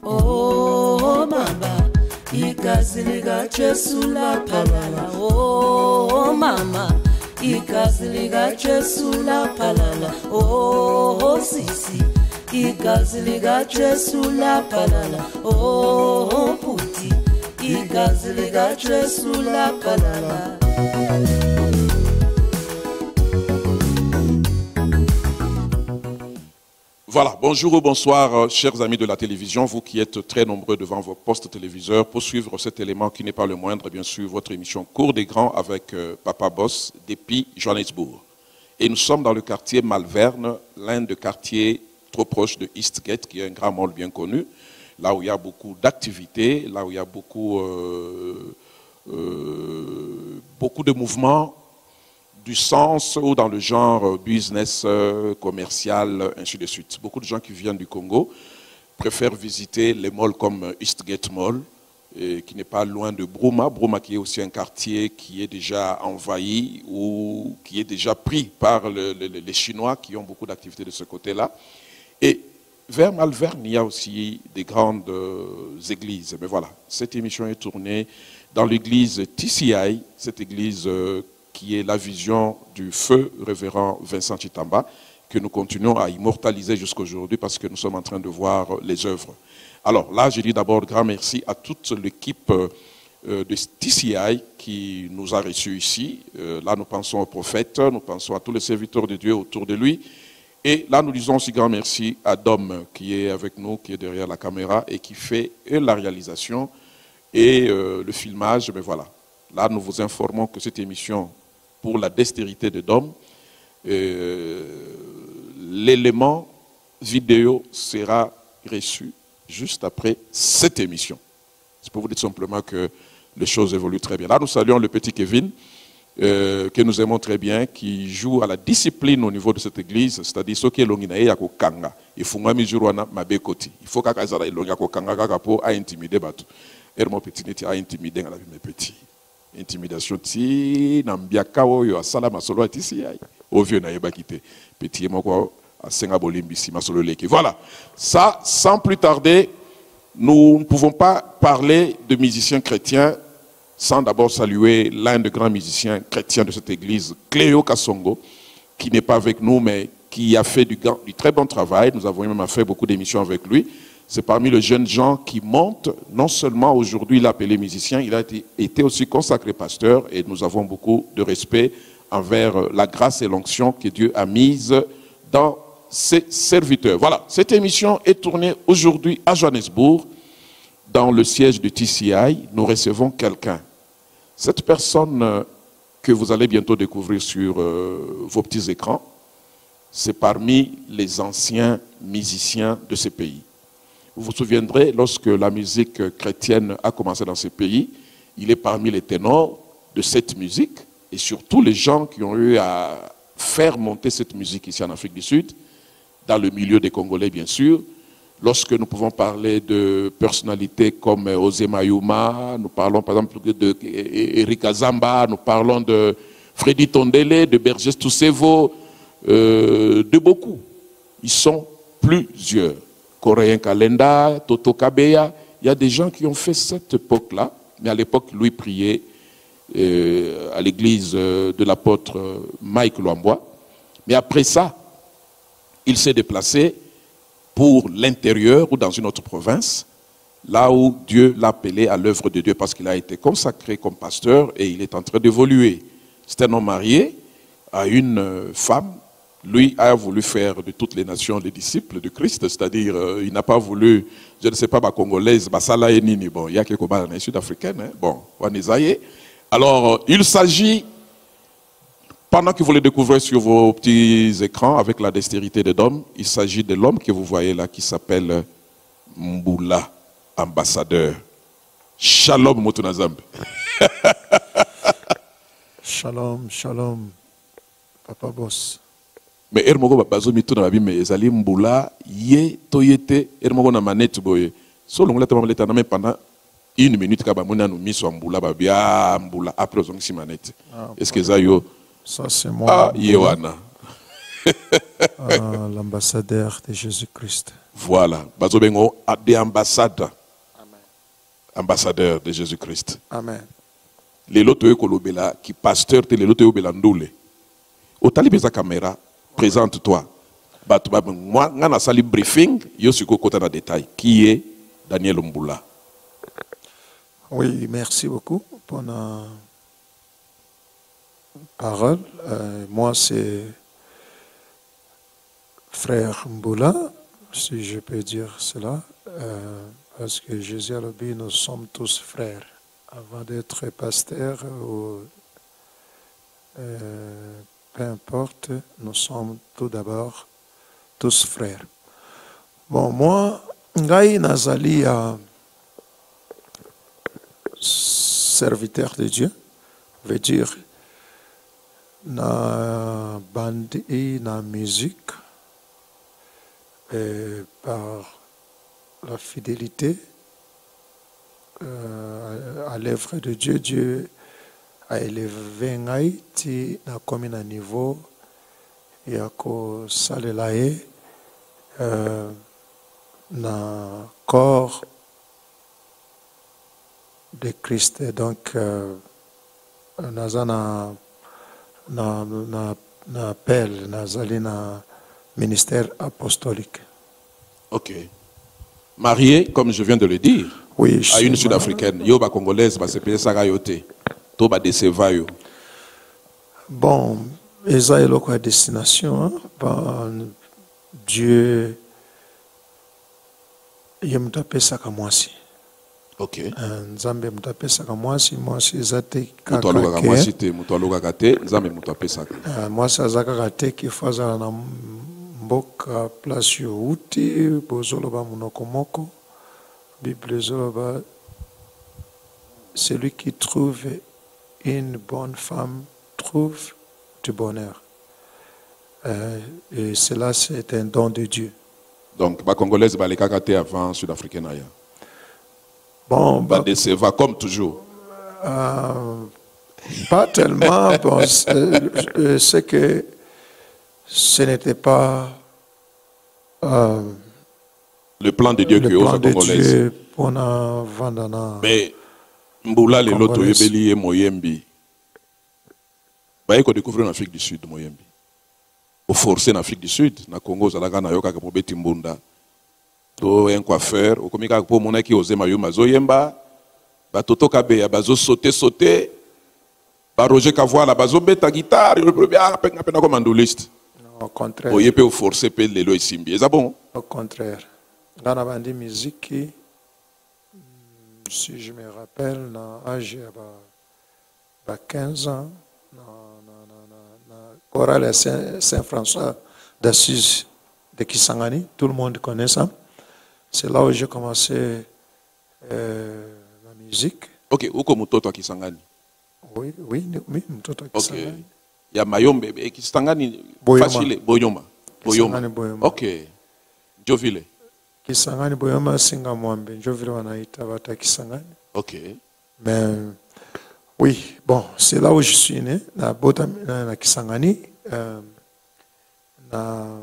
oh mama, igazi lika Jesu laphalala, oh mama, igazi lika Jesu laphalala, oh sisi, igazi lika Jesu laphalala, oh puti, igazi lika Jesu laphalala. Voilà, bonjour ou bonsoir, chers amis de la télévision, vous qui êtes très nombreux devant vos postes téléviseurs pour suivre cet élément qui n'est pas le moindre, bien sûr, votre émission Cours des Grands avec Papa Boss depuis Johannesburg. Et nous sommes dans le quartier Malverne, l'un des quartiers trop proche de Eastgate, qui est un grand mall bien connu, là où il y a beaucoup d'activités, là où il y a beaucoup de mouvements, du sens ou dans le genre business, commercial, ainsi de suite. Beaucoup de gens qui viennent du Congo préfèrent visiter les malls comme Eastgate Mall, qui n'est pas loin de Bruma. Bruma qui est aussi un quartier qui est déjà envahi ou qui est déjà pris par les Chinois qui ont beaucoup d'activités de ce côté-là. Et vers Malverne, il y a aussi des grandes églises. Mais voilà, cette émission est tournée dans l'église TCI, cette église qui est la vision du feu révérend Vincent Chitamba, que nous continuons à immortaliser jusqu'à aujourd'hui parce que nous sommes en train de voir les œuvres. Alors là, je dis d'abord grand merci à toute l'équipe de TCI qui nous a reçus ici. Là, nous pensons au prophète, nous pensons à tous les serviteurs de Dieu autour de lui. Et là, nous disons aussi grand merci à Dom qui est avec nous, qui est derrière la caméra et qui fait la réalisation et le filmage. Mais voilà, là, nous vous informons que cette émission, pour la dextérité de Dom, l'élément vidéo sera reçu juste après cette émission. C'est pour vous dire simplement que les choses évoluent très bien. Là, nous saluons le petit Kevin, que nous aimons très bien, qui joue à la discipline au niveau de cette église, c'est-à-dire ce qui est l'onginae ya kokanga. Il faut nga mijuruana mabekoti. Il faut qu'à zara ilonga kokanga kakapo a intimider batu. Mon petit neti a intimider la vie mes petits. Intimidation ti nambiaka oyo asala masolo atisi ai. Au vieux na yeba kité. Petit moko a senga bolimbisi masolo leki. Voilà. Ça, sans plus tarder, nous ne pouvons pas parler de musiciens chrétiens sans d'abord saluer l'un des grands musiciens chrétiens de cette église, Cléo Kassongo, qui n'est pas avec nous, mais qui a fait du très bon travail. Nous avons même fait beaucoup d'émissions avec lui. C'est parmi les jeunes gens qui montent, non seulement aujourd'hui il est appelé musicien, il a été aussi consacré pasteur et nous avons beaucoup de respect envers la grâce et l'onction que Dieu a mise dans ses serviteurs. Voilà, cette émission est tournée aujourd'hui à Johannesburg, dans le siège de TCI. Nous recevons quelqu'un. Cette personne que vous allez bientôt découvrir sur vos petits écrans, c'est parmi les anciens musiciens de ce pays. Vous vous souviendrez, lorsque la musique chrétienne a commencé dans ce pays, il est parmi les ténors de cette musique et surtout les gens qui ont eu à faire monter cette musique ici en Afrique du Sud, dans le milieu des Congolais bien sûr. Lorsque nous pouvons parler de personnalités comme Ozé Mayuma, nous parlons par exemple de Eric Azamba, nous parlons de Freddy Tondele, de Berges Toussevo, de beaucoup. Ils sont plusieurs. Coréen Kalenda, Toto Kabeya, il y a des gens qui ont fait cette époque-là, mais à l'époque, lui priait à l'église de l'apôtre Mike Luambois. Mais après ça, il s'est déplacé pour l'intérieur ou dans une autre province, là où Dieu l'a appelé à l'œuvre de Dieu parce qu'il a été consacré comme pasteur et il est en train d'évoluer. C'est un homme marié à une femme. Lui a voulu faire de toutes les nations les disciples de Christ, c'est-à-dire il n'a pas voulu, je ne sais pas, ma congolaise, Basala et Nini, bon, il y a quelques dans les sud-africaines, hein, bon, Wanizaye. Alors, il s'agit, pendant que vous le découvrez sur vos petits écrans avec la dextérité de l'homme, il s'agit de l'homme que vous voyez là qui s'appelle Mboula, ambassadeur. Shalom, Motunazambe. Shalom, shalom, Papa Boss. Mais ermogo bazo mituna babi me ezali Mboula ye toyete ermogo na manette boye. So longla tama leta na me pendant 1 minute ka ba mona no miso Mboula babia Mboula après ozongi si manette. Est-ce que ça yo ça c'est moi. Ah yewana. Ah l'ambassadeur de Jésus-Christ. Voilà. Bazobengo des ambassades. Ambassadeur de Jésus-Christ. Amen. Les loto kolobela qui pasteur te les loto belandoule. Au tali beza caméra, présente-toi. Moi, on a sali briefing, yo suis côté dans détail. Qui est Daniel Mboula? Oui, merci beaucoup pour la parole. Moi, c'est frère Mboula, si je peux dire cela, parce que Jésus a dit, nous sommes tous frères. Avant d'être pasteur ou peu importe, nous sommes tout d'abord tous frères. Bon, moi, Ngai Nazali serviteur de Dieu, veut dire na bandi na musique par la fidélité à l'œuvre de Dieu. Dieu a élevé ngai ti na komi na niveau ya ko salela ye na corps de Christ. Donc naza na appel, nazali na ministère apostolique. Ok. Marié, comme je viens de le dire, oui, à une sud-africaine, yoba congolaise, ba se payer ça yote, to ba déceva yo. Bon, eza eloko ya destination, hein? Bon, Dieu yemta pesa ka mwasi. Ok. Nzambe mutu apesaka mwasi eza te kaka ke mwasi te mutu alobaka te nzambe mutu apesaka mwasi aza kaka te kifo azala na mboka place yo uti bozoloba monoko moko Bible ezoloba celui qui trouve une bonne femme trouve du bonheur et cela c'est un don de Dieu. Donc ba congolaise ba lekaka te avant sud-africaine aya. Bon, bah, déceva comme toujours. Pas tellement. Bon, c'est que ce n'était pas le plan de Dieu qui est aux Congolaises. Mais Mboula le loto yebeli moyembi. Bah il faut découvrir en Afrique du Sud moyembi. Au forcer en Afrique du Sud, na Congo zalaka na yoka pour beti mbunda. Un coiffeur, au comika pour mon qui osé mayo mazoyemba, batoto kabe, bazo sauter, Roger Kavoila, bazo beta guitare, le premier appel comme mandoliste. Au contraire. Oye peut forcer pe lelo isimbi, c'est bon? Au contraire. Dans la bande musique, si je me rappelle, dans l'âge de 15 ans, dans chorale Saint-François d'Assise de Kisangani, tout le monde connaît ça. C'est là où j'ai commencé la musique. Ok, où comme Mutoto à Kisangani? Oui, Mutoto à Kisangani. Ok. Il y a Mayombe et Kisangani facile, Boyoma. Boyoma. Ok. Jovile. Kisangani Boyoma Singa Mwambe. Jovile wanaita bata Kisangani. Ok. Mais oui, bon, c'est là où je suis né, na Kisangani.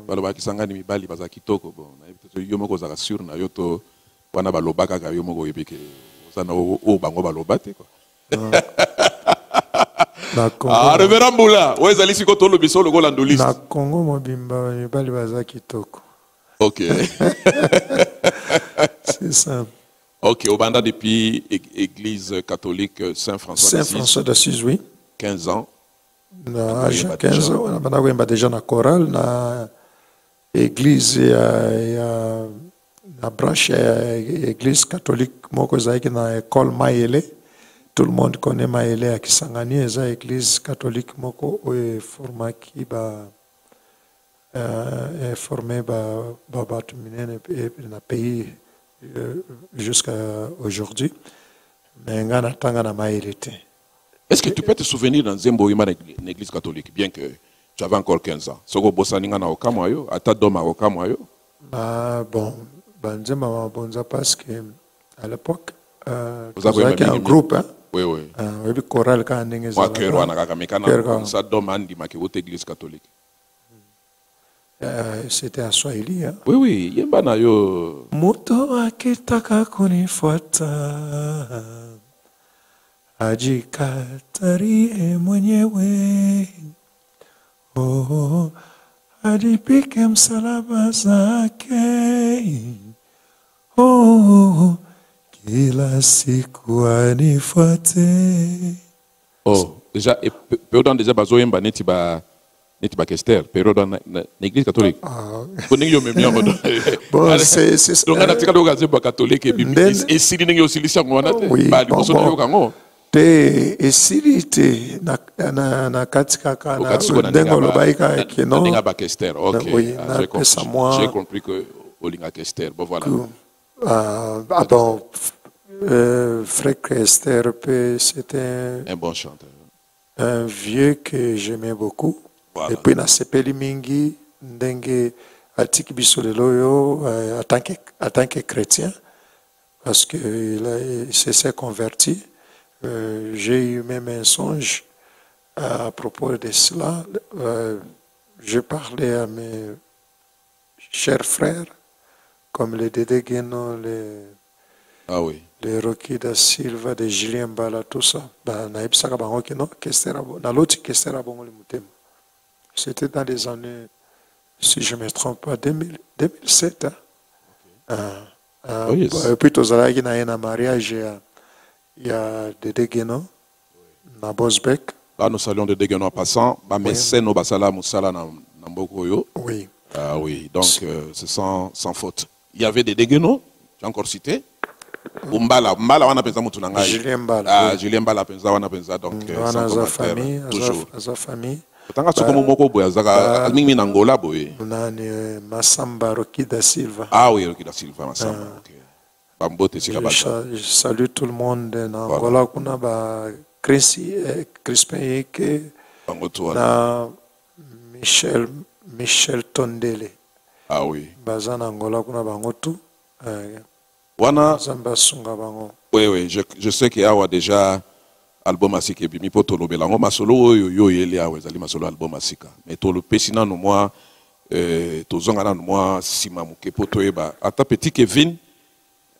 Baloba Kisangani mibali baza kitoko bon na yo moko za sur na yo to wana balobaka ka yo moko yebike osana o bango balobate quoi na Congo Reverend Mboula wezali siko to lobiso lo golandoliste na Congo mobimba mibali baza kitoko. OK. C'est ça. OK, au banda depuis église catholique Saint-François d'Assise, oui. 15 ans. Na 15 ans, on a déjà na chorale, na église ya na branche église catholique moko zaiki na école Maele. Tout le monde connaît Maele à Kisangani, eza église catholique moko o formaki formé batu minene na pays jusqu'à aujourd'hui. Mais ngana tanga na Maele te. Est-ce que tu peux te souvenir dans Zembo une église catholique, bien que tu avais encore 15 ans? Soko bosaninga na okamoyo, ata doma okamoyo? Bon, Banzema bonza parce que à l'époque, vous avez un groupe, hein? Oui, oui. Oui, chorale quand ndenge za. Wa kero na kaka mekana sa doma ndi make wote église catholique. C'était à Swahili. Hein. Oui, oui, yemba na yo. Muto akitaka kunifuata ajikatarie mwenyewe, oh, ajipike msalaba zake, oh, kila siku anifuate. Oh, déjà, période déjà bazo yemba neti ba Kester, période na l'église catholique. Koni yo memia ngodo. Bon, c'est donc na tika doga zeba catholique et biblique. Et si ningi yo silisia ngona te. Ba liboso yo kango. Te esirite na katika kana ndengo lobaika kino. Ndinga ba Kester. OK. Oui, j'ai compris que olinga Kester. Bon voilà. Bon, Frère Kester, c'était un bon chanteur. Un vieux que j'aimais beaucoup. Voilà. Et puis na sepeli mingi ndenge atiki biso lelo yo en tant que chrétien, parce que il s'est converti. J'ai eu même un songe à propos de cela. Je parlais à mes chers frères comme les Dédé Guénon, ah oui, les Rocky da Silva, de Julien Bala, tout ça. Na ebisaka bango kino Kester na loti Kester bongo le mutema. C'était dans les années, si je ne me trompe pas, 2007. Hein. Okay. Yes. Et puis, il y a un mariage, il y a Dédé Guénon, na Bosbeck. Là, nous saluons Dédé Guénon en passant. Mais c'est nos basala musala na Mbokoyo. Oui. Ah oui, donc c'est sans faute. Il y avait Dédé Guénon, j'ai encore cité. Mbala wana penza mutu na ngai. Julien Mbala. Ah, Julien Mbala penza wana penza, donc wana za famille, za famille. Tanga tsokomo moko boya zaka mingi na Angola boye. Nani Massamba Rocky da Silva. Ah oui, Rocky da Silva Massamba. OK. Bambote sika baza. Je salue tout le monde na Angola kuna ba Crispin Yeke. Bangoto na Michel Tondele. Ah oui. Bazana Angola kuna bangotu. Wana Zamba sunga bango. Oui, je sais qu'il y a déjà album asika bimi po tolo belango masolo yo yeli awe zali masolo album asika. Mais tolo pesina no moi to zonga na no moi sima muke po toyeba ata petit Kevin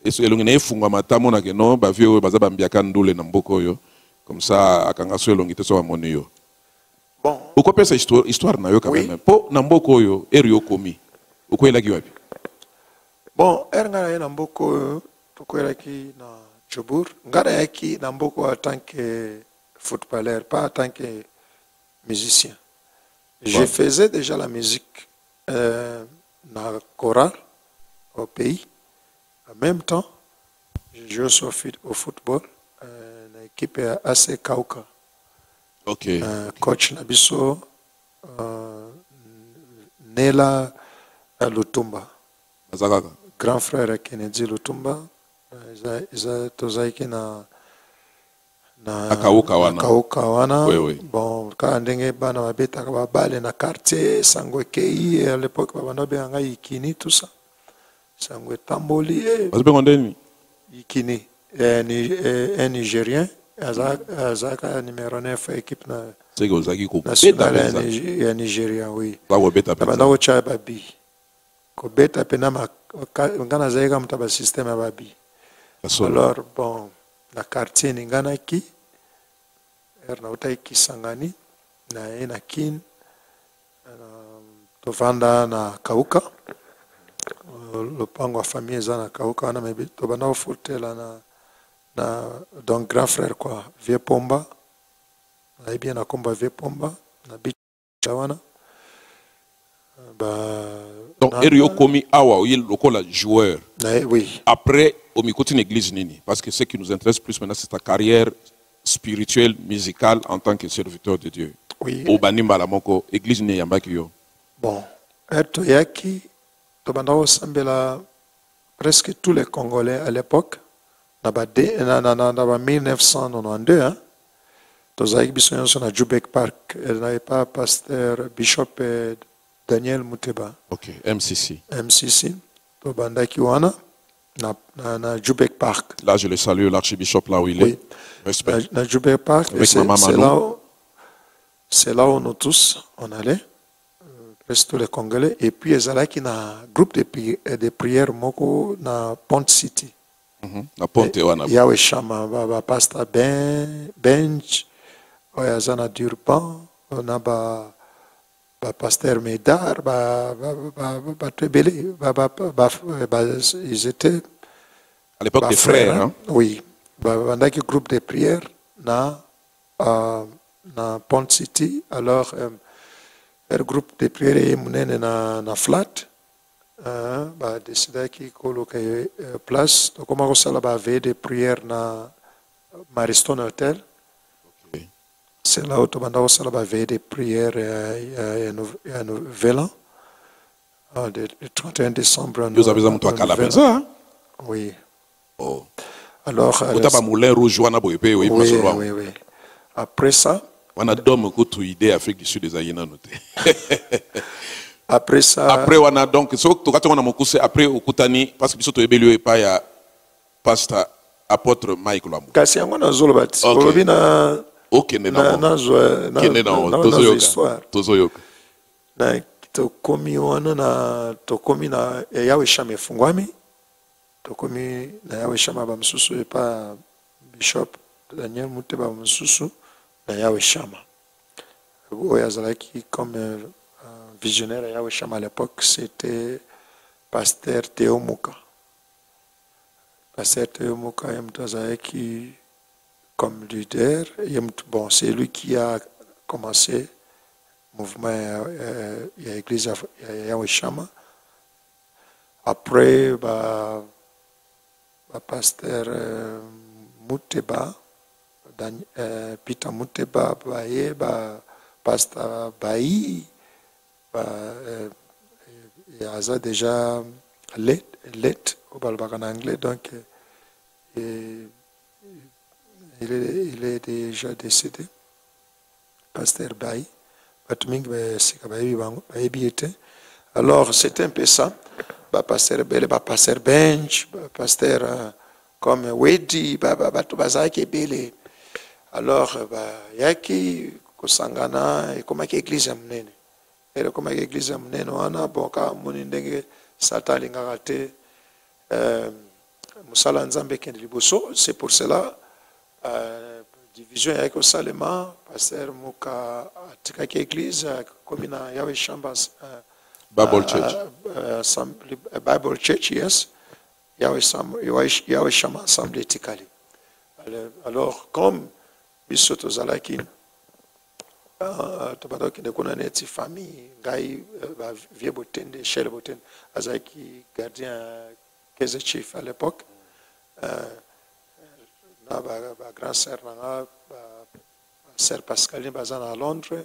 eso elongena efunga matamo na keno ba vieux baza bambiaka ndule na mboko yo comme ça akanga so elongite so amoni yo. Bon, pourquoi pesa histoire na yo quand même po na mboko yo erio komi ukwela ki wapi? Bon, erngana na mboko tokwela ki na Djobour, ngara yaki na mboko en tant que footballeur, pas en tant que musicien. Je faisais déjà la musique na chorale au pays. En même temps, je jouais au football na équipe AC Kauka. OK. Coach Nabiso Nela Lutumba. Azakaka. Grand frère Kennedy Lutumba. Tozaiki na Akauka wana. Oui. Bon, quand ndenge bana babeta ka babale na quartier Sangwe Kei à l'époque babana benga Ikini tout ça. Sangwe Tamboli. Bazbengo ndeni? Ikini un Nigérien azaka numéro 9 équipe na. C'est que ozaki ko beta ya Nigeria oui. Ba ko beta bana ko cha babi. Ko beta pena ngana zaika mutaba système babi. Alors, bon, la quartier Ninganaki, Ernautai Sangani, na Kin, Tovanda na Kauka, le pango famille Zana Kauka, na mebi, Tobana Foute na donc grand frère quoi, Vieux Pomba, na bien na Komba Vieux Pomba, na Bichawana. Donc, Erio Komi Awa, il lokola joueur. Oui. Après, au Mikoti l'église Nini. Parce que ce qui nous intéresse plus maintenant, c'est ta carrière spirituelle, musicale en tant que serviteur de Dieu. Oui. Au Banimba la Moko, église Nini Yambaki. Bon. Ertoyaki, Tobandao Sambela, presque tous les Congolais à l'époque, dans 1992, hein, Tozaïk Bissoyon son à Jubek Park, elle n'avait pas pasteur Bishop Daniel Mouteba. OK, MCC. MCC. Tobandaki wana na Jubek Park. Là, je le salue, l'archibishop là où il est. Respect. Na Jubek Park. C'est là où nous tous, on allait. presque tous les Congolais. Et puis, ils allaient qui na groupe de prière moko na Pont City. Na Ponte wana. Yawe Shama, ba pasteur Bench, Oyazana Durban, on a ba pasteur Médard, ils étaient À l'époque des frères, hein? Oui, on a un groupe de prière na Pont City. Alors, le groupe de prière est mené na flat. Décidé qui coloquer place. Donc, comment ça va veille de prière na Mariston Hotel. Okay. C'est là où tu vas ça va veille de prière à Nouvel An. Le 31 décembre. Vous avez besoin de toi à la Oui. Oh. Alors. Vous avez un moulin rouge, oui. Après ça. On a donné une idée Afrique du Sud des Aïna noté. Après ça. Après, on a donc, après, au Koutani, parce que nous avons eu un pasteur apôtre Mike Lambo. Kasi yango na zolo bati. Olobi na. Ok, na histoire. Tozoyoka. Na tokomi wana na tokomi na yawe shama efungwami. Tokomi na yawe shama ba msusu pa Bishop Daniel Muteba msusu na yawe shama. Oyazalaki comme visionnaire à Yawe Shama à l'époque, c'était pasteur Théo Mouka. Pasteur Théo Mouka, qui, comme leader, bon, c'est lui qui a commencé le mouvement à l'église Yawe Shama. Après, pasteur Mouteba, Peter Mouteba, pasteur Bailly, il a déjà late en anglais, donc il est déjà décédé. Pasteur Bailly. Alors c'était un peu ça. Pasteur Bele, pasteur Bench, pasteur comme Wedi, Bele. Alors, Yaki, Kosangana, et comment l'église a mené. Et comme l'église a mené, bon, quand on est Satan a raté, Moussala Nzambe Kendeliboso, c'est pour cela, division avec le Salema, pasteur Mouka, Tikaki église, comme il y a Chambas, Bible Church. Bible Church, yes. Yahweh Shama Assemblée Tikali. Alors, comme Bisoto Zalaki, Tabadok de Konaneti famille, Gaï, Vieux Botende, Shell Botende, Azaki, gardien, Keze Chief à l'époque, grand sœur, sœur Pascaline Bazan à Londres, oui,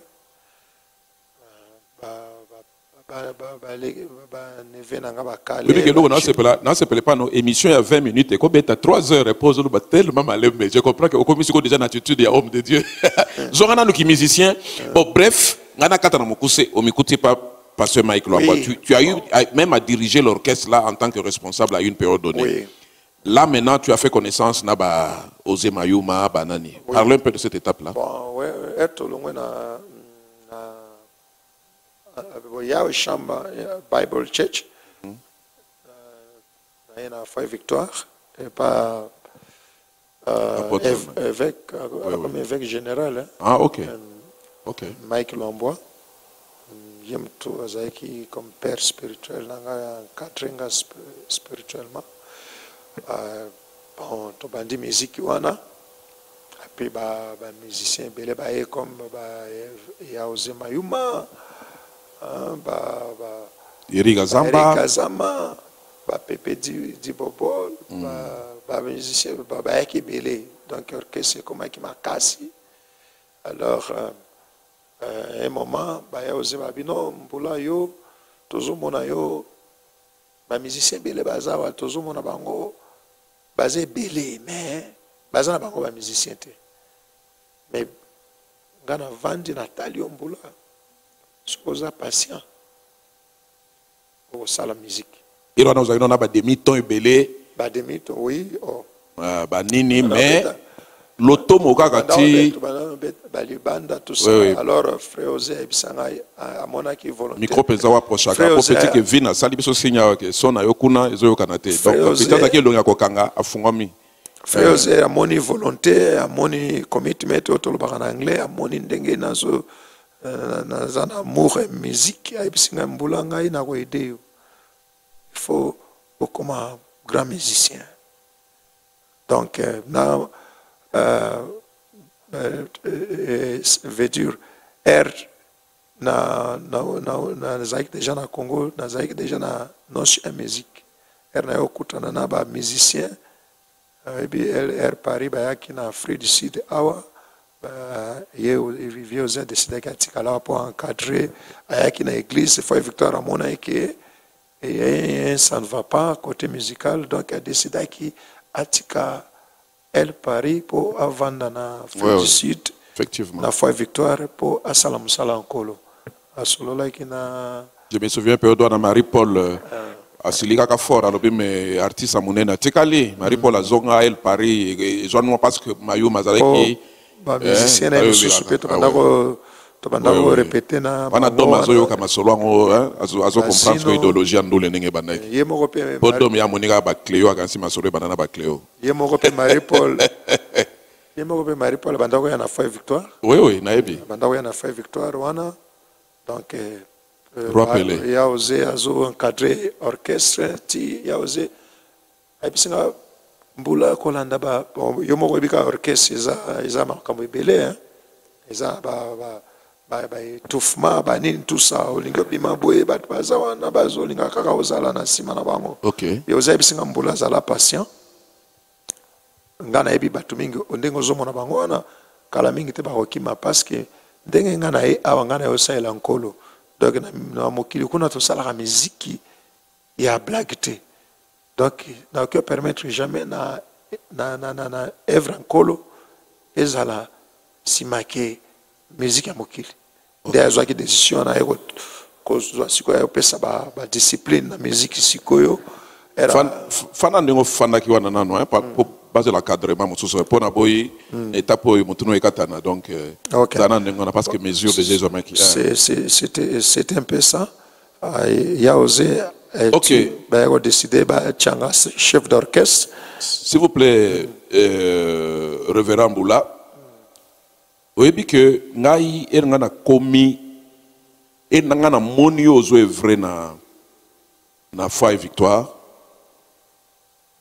pas nos émissions il y a 20 minutes et combien t'as 3 heures repose nous tellement mal mais je comprends que au commission déjà une attitude il y a homme de Dieu Zorana nous qui musicien bon bref ngana katana mukuse au mikuti pas pasteur Mike Lwamba tu as eu même à diriger l'orchestre là en tant que responsable à une période donnée oui. Là maintenant tu as fait connaissance naba Ose Mayuma Banani parle un peu de cette étape là bon ouais être loin Yahweh Shama Bible Church, il y a 5 victoires, et pas évêque général. Hein. Ah, ok. Mike Lombois, il y a comme père spirituel, encadré spirituellement. Bon, tu as dit musique, et puis les musiciens, comme Yaoze Mayuma. Erika Zamba, Pepe di Bobo, musicien, Belé, donc orchestre comme qui m'a cassé. Alors, un moment, Yaoze Mabino, Mbula yo, Tozo Mona yo, musicien Belé Bazawa, Tozo Mona Bango, basé Belé, mais Bazana Bango, musicien. Mais, Gana Vandi Nathalie Mbula. Sois patient au salle musique. Il y a des demi-tons et belé. Demi-ton, oui. Nini, mais L'automo kakati. Balibanda tout ça. Alors frère Osé bisanga à monaki volontaire. Micro penza proche ka petit que vina sali biso sinya ke sona yokuna ezo kanate. Donc peut-être que longa kokanga afungami. Frère Osé a moni volonté, a moni commitment autolobaka en anglais, a moni ndenge nazo nazana amour et musique a bisinga mbulanga ina ko aider. Il faut comme un grand musicien. Donc veut dire na zaik déjà na Congo na zaik déjà na noche musique na okutana na ba musicien Paris ba yaki na Afrique du Sud awa ye vivait aux décidé katikala pour encadrer ayaki na église foi Victoire amona eke et ça ne va pas côté musical donc a décidé qui atika Paris pour avant na Afrique du Sud. Effectivement. La foi Victoire pour Assalam Salam Kolo. Asolola qui na. Je me souviens peu de Marie-Paul Asilika Kafor alors mais artiste amunena tekali Marie-Paul azonga El Paris et je parce que Mayo Mazaleki ba musicien na suspect to bandako répéter na bana doma zoyo kama solo ngo azo comprendre que idéologie ndule ndenge banaki ye moko pe podom ya monika ba Cléo akansi masolo banana ba Cléo ye moko pe Marie-Paul ye moko pe Marie-Paul bandako ya na foi Victoire oui naebi bandako ya na foi Victoire wana donc rappelez ya osé azo encadrer orchestre ti ya osé abisinga mbula kolanda ba yo moko bika orchestre za makambo ebele hein eza ba étouffement banini tout ça olinga bima boye bat bazawa na bazolinga kaka ozala na sima na bango OK yo ozabi singa mbula zala patient ngana ebi batu mingi ondengo zomo na bango wana kala mingi te bakokima parce que ndenge ngana e awa ngana yo saela nkolo donc na mokili kuna to sala la musique ya blague te donc na que permettre jamais na œuvre nkolo ezala simake musique ya mokili nde azwaki décision na ye kozwa sikoyo ayopesa ba discipline na musique sikoyo fana ndenge fandaki wana nano po bazela cadrement mosusu mpona boyi étape oyo motu no ekatana donc zana ndenge wana parce que mesure déjà ezwamaki c'était un peu ça ya osé bayako décider batianga chef d'orchestre s'il vous plaît révérend Mbula oyebi que ngai nga na komi nga na moni ozo evre na foi Victoire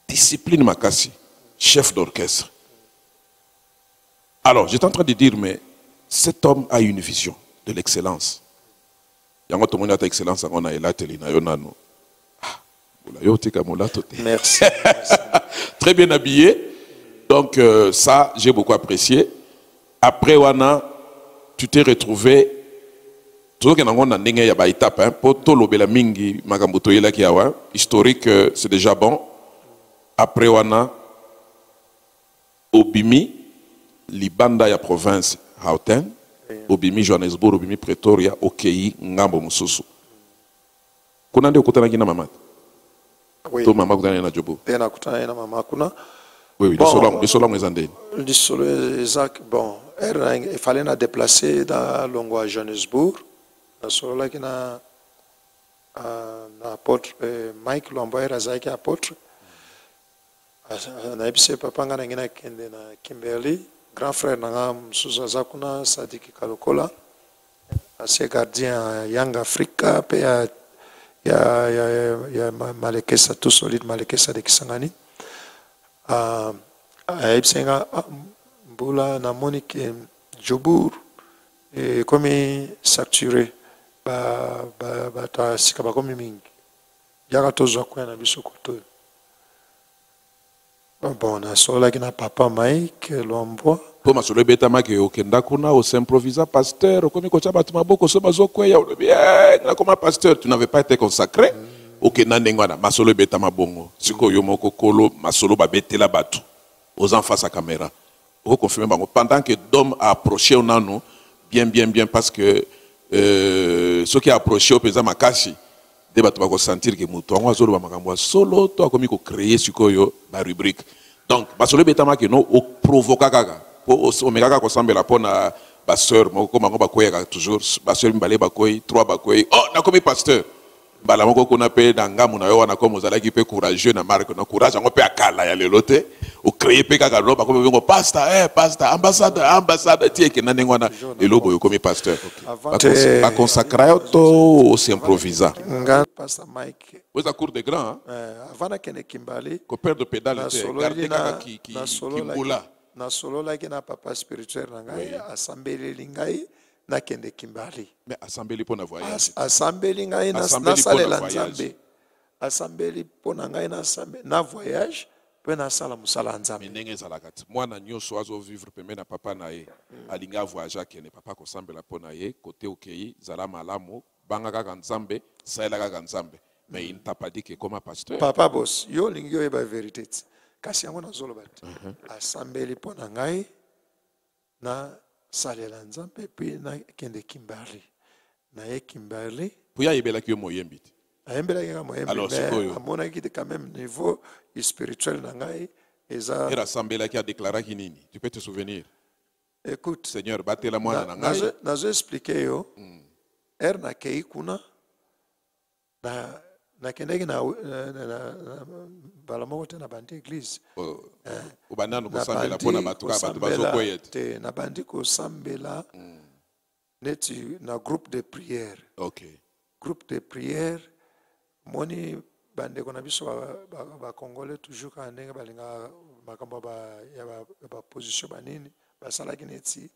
discipline makasi chef d'orchestre. Alors j'étais en train de dire mais cet homme a une vision de l'excellence yango to moni ata excellence yango na elateli na yo nano yo tika molato te merci très bien habillé donc ça j'ai beaucoup apprécié. Après wana tu t'es retrouvé tout que na ndenge ya ba étape hein poto lobela mingi makambo to yela ki awa historique c'est déjà bon. Après wana obimi libanda ya province Gauteng obimi Johannesburg obimi Pretoria okei ngambo mususu kuna ndio kutana kina mama to mama kutana na jobo tena kutana na mama kuna oui le solong ezandeni le solong exact bon il fallait na déplacer dans longo à Johannesburg na solo qui na apôtre Mike Lombo era zaki apôtre na ebise papa ngana ngina kende na Kimberley grand frère nanga msuza zakuna Sadiki Kalokola ancien gardien Young Africa pe ya Malekesa tout solide Malekesa de Kisangani ebsenga Mbula na Monique Jobour et comme saturé ta sika ba comme mingi yaka tozwa kwa na biso koto bon na sola ki na papa Mike Lombo po masolo betama ke okenda kuna o s'improvisa pasteur comme ko tshaba tu maboko so bazokweya o bien na comme pasteur tu n'avais pas été consacré okenda ndengwana masolo betama bongo siko yo moko kolo masolo ba betela batu aux en face à caméra on confirme bango pendant que Dom a approché on nano bien parce que ceux qui a approché au pesa makasi de batu ba ko sentir que mutu ngo azolo ba makambo solo to akomi ko créer sikoyo ba rubrique donc masolo betama ke no o provoka kaka omekaka kosambela mpona baseur moko komango bakweyaka toujours baseur mibale bakwei 3 bakwei oh nakomi pasteur mbala moko kuna mpe na ngambu na yo wana komo ozalaki mpe courageux na marque na courage yango mpe akala ya lelo te ocreye mpe kaka no bakomi bengo pasteur pasteur ambassade ti ekenda ndenge wana lelo boye okomi pasteur baconsacra yo to osimprovisa nga pastor Mike oza cour de grand avant nakende Kimbali kopere de pédale te garde kaka kimbula nasololaki na papa spirituel na ngai asambeleli ngai nakende Kimbali mais asambeli mpo na voyage asambeli ngai nasalela nzambe asambeli mpo na ngai na voyage mpe nasala mosala ya nzambe ndenge ezalaka te mwana nyonso azovivre pembeni na papa na ye alingi avoyage akende papa akosambela mpo na ye kote okei zala malamu banga kaka nzambe saela kaka nzambe mais il ne t'a pas dit que comme pasteur papa boss yo olingi oyeba verité te kasi yango nazoloba te asambeli mpo na ngai nasalela nzambe mpe nakende Kimbali naye Kimbali po ya yebelaki yo moyembi te ayembelaki nga moyembi mais amonaki te quand même niveau spirituel na ngai eza erasambelaki adeklaraki nini tu peux te souvenir écoute seigneur batela mwana na ngai nazo explique yo er nakei kuna nakendeki na mbala moko te nabandi église obandani kosambela mpona bato bazokweye te nabandi kosambela neti na groupe de prière groupe de prière moni bandeko na biso bakongole toujours kaka ndenge balingaka makambo ya baposition banini basalaki neti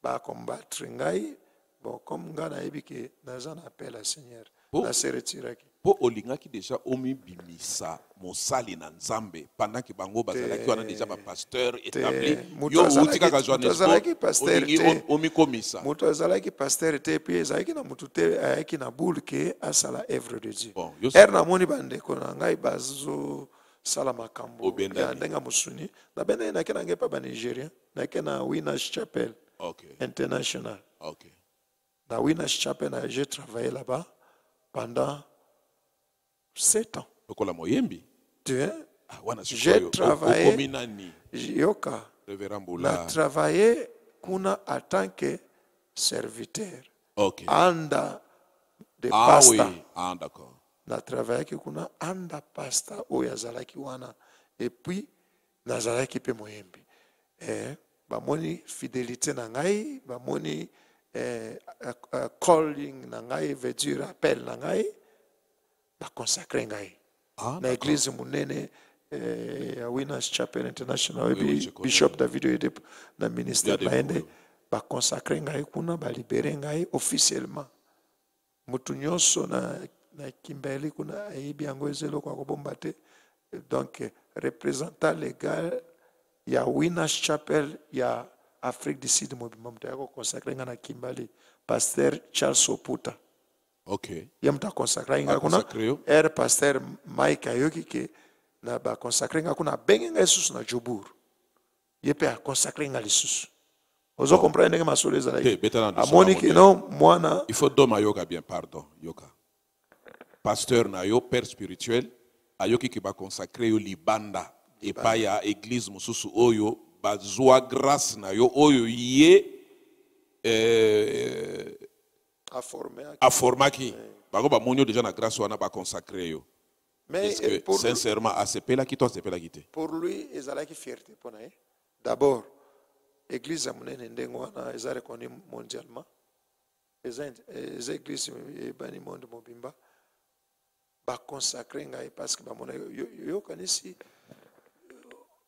bakombatre ngai bon comme ngai nayebi ke naza na appel ya seigneur nase retiraki po olingaki deja omibimisa mosali na nzambe pendant que bango bazalaki wana deja bapasteur établi yo outi kaka johannesburg omikomisa moto azalaki pasteur te epuis ezalaki na motu te ayaki na boule ke asala œuvre de dieu ere namoni bandeko na ngai bazosala makambo ya ndenge mosuni nabendaki nake na ngai mpa banigérien nake na Winners Chapel international na Winners Chapel j'ai travaillé là-bas pendant 7 ans. J'ai travaillé, Yoka, j'ai travaillé en tant que serviteur. Anda de pasta. Ah, d'accord. J'ai travaillé kuna anda pasta oyazalaki wana et puis nazalaki pe moyembi. Bamoni fidélité na ngai, bamoni calling na ngai veut dire appel na ngai ba consacrer ngai na église munene ya Winners Chapel International Bishop David Oyedepo na ministère baende ba consacrer ngai kuna ba libérer ngai officiellement mutu nyonso na Kimbali kuna ayibi yango ezelo kwa kobomba te donc représentant légal ya Winners Chapel ya Afrique du Sud mobimba mutu yako consacrer nga na Kimbali pasteur Charles Oputa yamta consacrer nga kuna pasteur Mike ayoki ke na ba consacrer nga kuna bengi nga lisusu na Jobour yepe a consacrer nga lisusu ozo comprendre que masolo ezala amoni ke non mwana il faut doma yoka bien pardon yoka pasteur na yo père spirituel ayoki ke ba consacrer yo libanda epa ya église mususu oyo bazwa grâce na yo oyo ye aformaki bango bamonio déjà na grâce wana ba consacrer yo mais sincèrement asepelaki to asepelaki te pour lui ezalaki fierté pona ye d'abord église munene ndengo wana eza reconnu mondialement eza église bani monde mobimba ba consacrer ngai parce que ba mona yo kanisi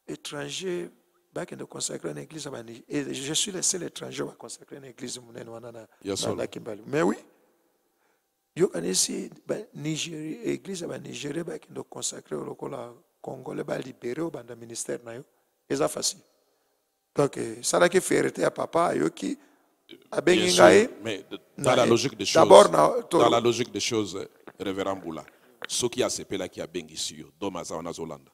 étranger bakende consacrer une église et je suis le seul étranger à consacrer une église munene wana na Kimbali mais oui yo kanisi Nigeria église ba Nigeria bakende consacrer lokola congolais ba libérer au banda ministère na yo eza facile donc ça là qui fierté à papa yo qui a bengi ngai mais dans la logique des choses d'abord dans la logique des choses révérend Boula ce qui a sepela qui a bengi sur domaza wana zolanda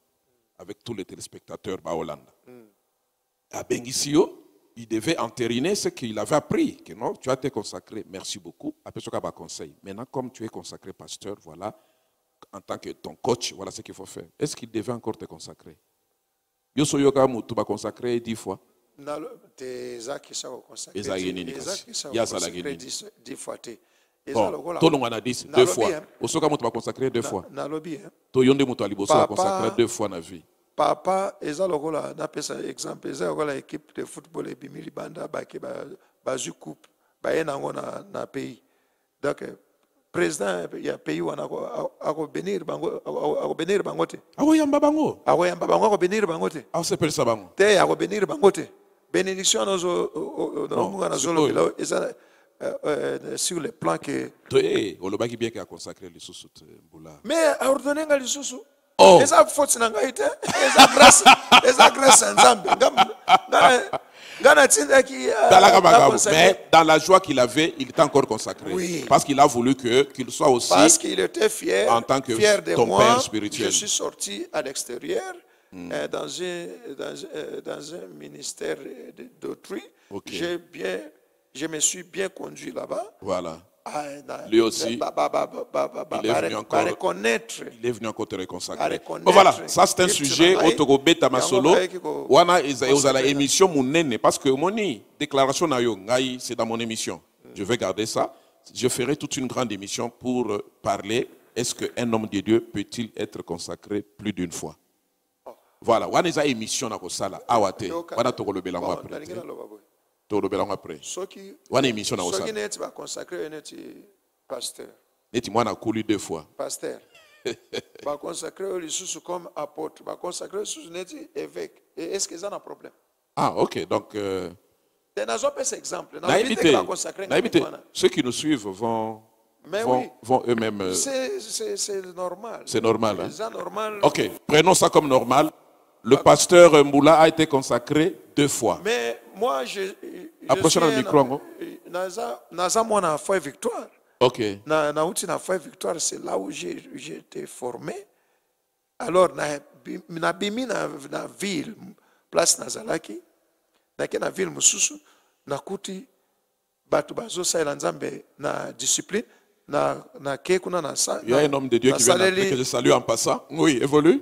avec tous les téléspectateurs ba Hollande à Bengisio, il devait entériner ce qu'il avait appris. Que non, tu as été consacré, merci beaucoup. Après ce qu'on conseil. Maintenant, comme tu es consacré pasteur, voilà, en tant que ton coach, voilà ce qu'il faut faire. Est-ce qu'il devait encore te consacrer? Yoso yoka tu vas consacrer 10 fois. Bon, tout le monde a dit 2 fois. Au cas où tu vas consacrer 2 fois. Tout le monde a consacré 2 fois dans la vie. Papa, ezalogola na pesa exemple, ezalogola équipe de football et bimili banda baki bazu coupe, bayenango na pays. Donc président ya pays wana ako benir bangote. Ako yamba bango. Ako benir bangote. Ako se persa bango. Te ako benir bangote. Bénédiction ozo munga na zolo bilo eza sur le plan que toi olobaki bien qu'il a consacré les sous mbula. Mais a ordonné nga lisusu. Oh. Eza faute na ngai te. Eza grâce nzambe. Mais dans la joie qu'il avait, il était encore consacré. Oui. Parce qu'il a voulu qu'il soit aussi. Parce qu'il était fier, en tant que fier de ton moi. père spirituel. Je suis sorti à l'extérieur dans un ministère d'autrui. Okay. Je me suis bien conduit là-bas. Voilà. Lui aussi, il est venu encore te réconsacrer. Bon, voilà, ça c'est un sujet au Togo Beta Masolo. Wana ezala émission munene parce que mon déclaration na yo ngai c'est dans mon émission. Je vais garder ça. Je ferai toute une grande émission pour parler. Est-ce qu'un homme de Dieu peut-il être consacré plus d'une fois? Voilà, wana eza émission na ko sala awate. Wana Togo le belango après. Après. Wana émission na osala. Soki va consacrer pasteur. Neti mwana kuli 2 fois. Pasteur. Va consacrer lisusu comme apôtre, va consacrer lisusu neti évêque. Est-ce que ça a un problème? Ah, OK. Donc exemple. Ceux qui nous suivent vont eux-mêmes. C'est normal. C'est normal. Hein? C'est normal. OK. Prenons ça comme normal. Le pasteur Mboula a été consacré 2 fois. Mais moi, je approchez le micro. Naza moi na foi victoire. OK. Na foi victoire, c'est là où j'ai été formé. Alors na bimi na ville place Nazalaki, na ville mususu na kuti batu bazo sa nzambe na discipline na kekuna na sa. Il y a un homme de Dieu qui vient d'appeler que je salue en passant. Oui, évolue.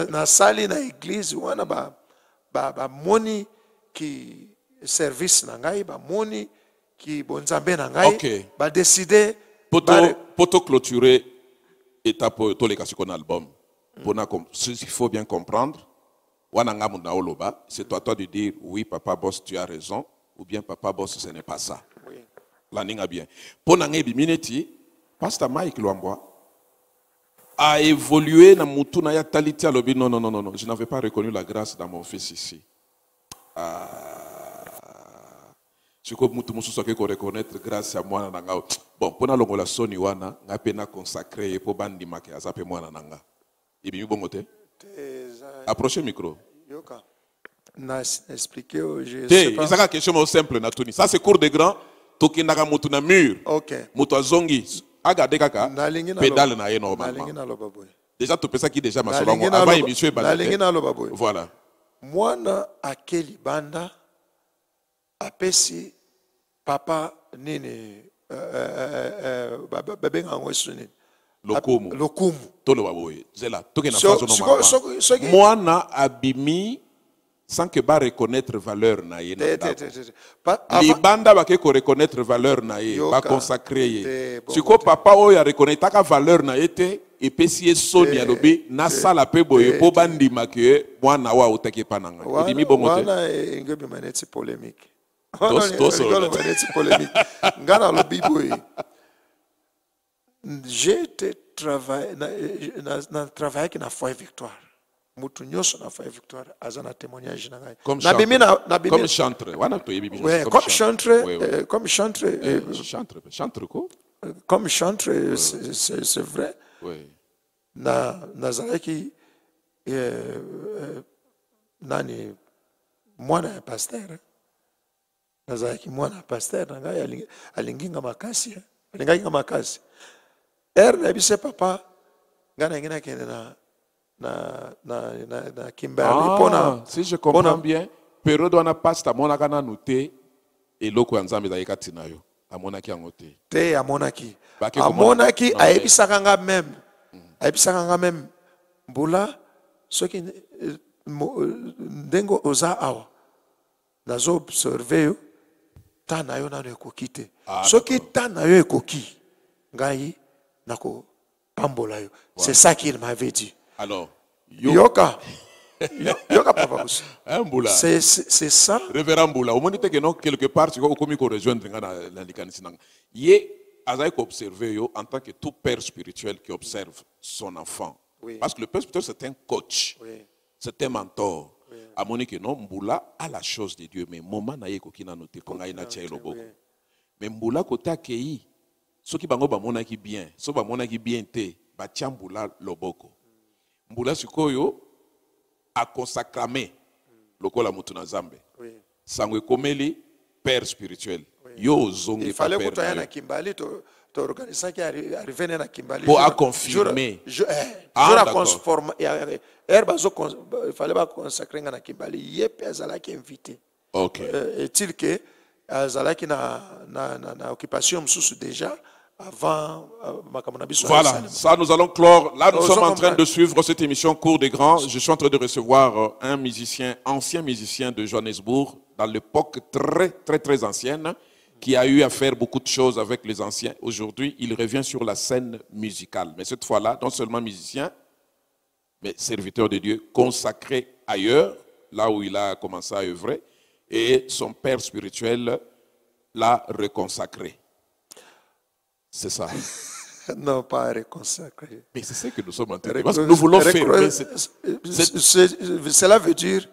Na sali na église wana ba moni ki service na ngai ba moni ki bonzambe na ngai. Okay. Ba décider pour clôturer étape to les kasi kon album. Il faut bien comprendre wana ngamu na oloba, c'est toi de dire oui papa boss tu as raison ou bien papa boss ce n'est pas ça. Oui. La ninga bien. Pour ngebi mineti pasteur Mike Luamboa a évolué dans mon tour na taliti alobi non, je n'avais pas reconnu la grâce dans mon fils ici. Je crois que mutu mususu ko reconnaître grâce à moi na nga. Bon, pona longola soni wana ngape na consacrer pour bandi make azape mwana nanga. Ibi bongote. Approchez micro. Yoka. Na expliquer je sais pas. C'est question simple na tuni. Ça c'est cours de grand tokindaka mutu na mur. OK. Mutu azongi. Agade kaka pédale na ye normalement. Déjà tu peux ça qui déjà ma solango avant émission et voilà. Mwana akeli banda apesi papa nini babenga ngwesuni lokumu tolo baboye zela toke na fazo no mwana abimi sans que ba reconnaître valeur na ye na libanda ba ke ko reconnaître valeur na ye ba consacrer ye siko papa oyo ya reconnaître ka valeur na ye te epesi ye soni ya lobi na sala pe boye po bandima ke mwana wa utake pananga edimi bongote wana ngebi maneti polémique maneti polémique ngana lobi boye j'ai été travaillé na travaillé qui na foi victoire. Mutu nyoso na foi victoire azana témoignage na ngai. Comme chantre. Wana to yebi bien. Ouais, comme chantre, comme chantre. Chantre quoi? Comme chantre, c'est vrai. Oui. Nazalaki nani mwana pasteur. Nazalaki mwana pasteur na ngai alinginga makasi. Alinginga makasi. Na bise papa ngana ngina kende na Kimberley pona si je comprends bien période wana pasteur monaka na noté eloko ya nzambe za katina yo amonaki angote te amonaki ayebisaka nga même ayebisaka nga même mbula soki ndengo oza awa nazo observe yo ta na yo nano ekoki te soki ta na yo ekoki ngai nako pambola yo. C'est ça qu'il m'avait dit. Alors yoka yoka papa c'est ça. Révérend Mboula, au moment que non quelque part tu vas commis qu'on rejoindre dans likanisi nanga ye azaï observer yo en tant que tout père spirituel qui observe son enfant. Oui. Parce que le père spirituel c'est un coach. Oui. C'est un mentor. Oui. À mon que non, Mboula a la chose de Dieu, mais moment na yeko kina noté qu'on a ina tia loboko. Mais Mboula côté accueilli, ceux qui bango ba mona qui bien, ceux ba mona qui bien té, ba tia Mboula loboko. Mboula sikoyo a consacramé lokola mutu na Zambe. Sangwe komeli père spirituel. Yo zonge il fallait que tu ailles à Kimbali tu organiser qui arriver à Kimbali pour à confirmer il fallait pas consacrer à Kimbali yep azala qui invité. OK. Est-il que azala qui na occupation sous déjà avant voilà, ça nous allons clore. Là, nous sommes en train de suivre cette émission Cours des Grands. Je suis en train de recevoir un musicien, ancien musicien de Johannesburg, dans l'époque très ancienne, qui a eu à faire beaucoup de choses avec les anciens. Aujourd'hui, il revient sur la scène musicale. Mais cette fois-là, non seulement musicien, mais serviteur de Dieu, consacré ailleurs, là où il a commencé à œuvrer, et son père spirituel l'a reconsacré. C'est ça. Non, pas reconsacré. Mais c'est ça que nous sommes en train de faire. Nous voulons faire. Cela veut dire,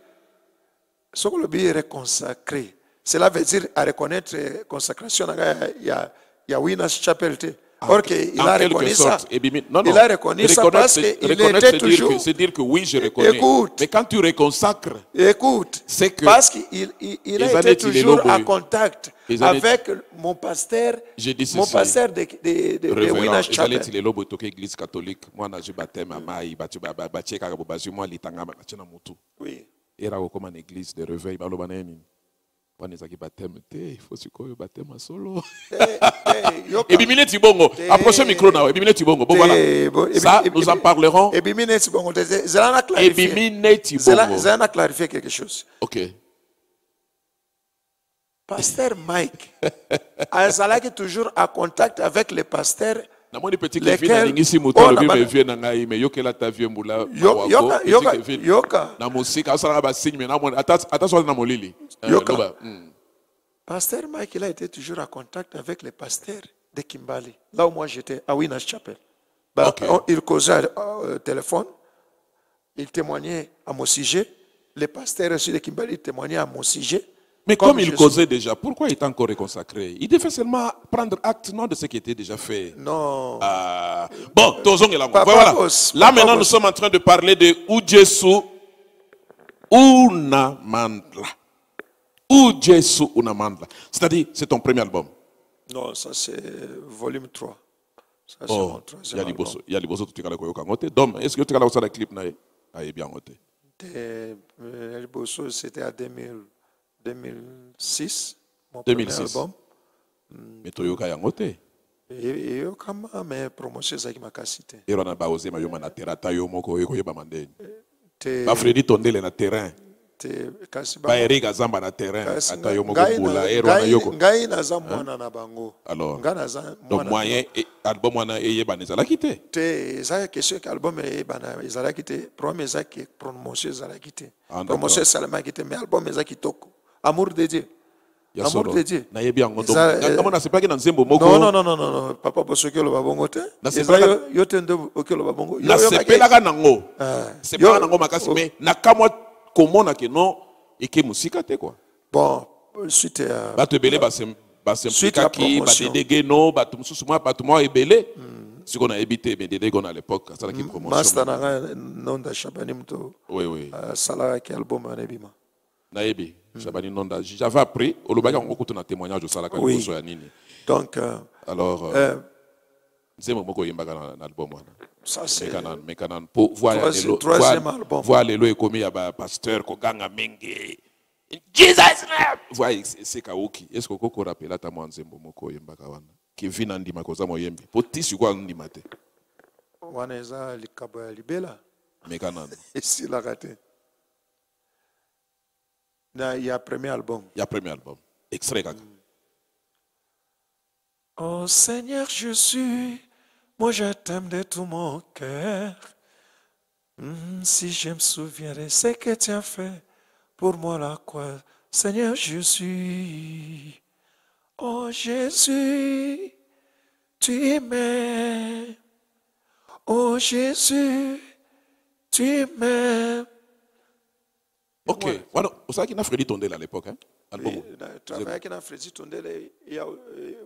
ce que le but est reconsacré. Cela veut dire à reconnaître consacration. Il y a Winners Chapel. Or qu'il a reconnu ça. Non, il a reconnu ça parce qu'il était toujours. C'est dire que oui, je reconnais. Écoute. Mais quand tu reconsacres, écoute. C'est que parce qu'il a été toujours en contact avec mon pasteur. Mon pasteur de Winners Chapel. Église catholique. Moi, j'ai baptême à Maï, oui. Et là, comme une église de réveil, il faut que baptême solo. Et bimine tibongo. Approchez le micro now. Et bimine tibongo. Bon voilà. Ça, nous en parlerons. Et bimine tibongo. Et bimine tibongo. Zana clarifier quelque chose. Ok. Pasteur Mike, Azala qui est toujours en contact avec les pasteurs. Yoka. Pasteur Mike, il a été toujours en contact avec les pasteurs de Kimbali. Là où moi j'étais, à Winners Chapel. Il causait au téléphone, il témoignait à mon sujet. Les pasteurs aussi de Kimbali témoignaient à mon sujet. Mais comme il causait déjà, pourquoi il est encore consacré? Il devait seulement prendre acte non de ce qui était déjà fait. Non. Bon, voilà. Là maintenant, nous sommes en train de parler de Ujesu Unamandla. Ujesu Unamandla. C'est-à-dire, c'est ton premier album? Non, ça c'est volume 3. Ça c'est mon troisième album. Il y a les beaux autres qui ont donc, est-ce que tu as la clip? Bien noté. C'était à 2006, mon 2006. premier album. Mais tu as noté. Et comment mais promotion ça qui m'a cassité. Et on a pas osé ma na terrain tayo moko eko yeba mandeni. Ba Freddy Tondele na terrain. Ba Eric Azamba na terrain atayo moko bula ero na yoko. Ngai na zamwana na bango. Alors. Donc moyen album wana eyeba nezala kité. Te ça question que album eyeba na ezala kité. Premier ça qui promotion ezala kité. Promotion seulement kité mais album ezala kitoko. Amour de Dieu. Amour de Dieu. Na yebi yango donc kama na sepaki na nzembo moko. Non, papa bosoki lo babongo te. Eza yo tendo okelo babongo. Na sepelaka nango. Sepelaka nango makasi mais na kamwa komona ke non eke musika te quoi. Bon, suite à ba te belé ba semplikaki ba dédégué non ba mususu moi ba moi ebelé. Ce qu'on a évité mais dédégué à l'époque ça qui promotion. Master na non da Shabani mto. Oui. Sala ki album na ebima. Na ebi. Shabani Nonda, j'avais appris, au Lobaga, on écoute un témoignage de Salaka Nini. Donc, alors, c'est mon mot dans l'album. Ça, c'est pour voir les lois commis à pasteur, Koganga Mengi. Jesus name! Voyez, c'est Kaoki. Est-ce que vous rappelez à ta moi, Nzembo Moko Yembakawana? Qui vient en Dimakosa Moyembi. Pour tissu quoi, Ndimate? Waneza Likabo Libela. Mekanan. Ici, la raté. Il y a premier album. Il y a premier album. Extrait kaka. Oh Seigneur Jésus, moi je t'aime de tout mon cœur. Si je me souviens de ce que tu as fait pour moi la croix, Seigneur Jésus. Oh Jésus, tu m'aimes. Oh Jésus, tu m'aimes. Ok. Voilà. Vous savez qu'il a Freddy Tondela à l'époque, hein? Album. Travail avec Freddy Tondela et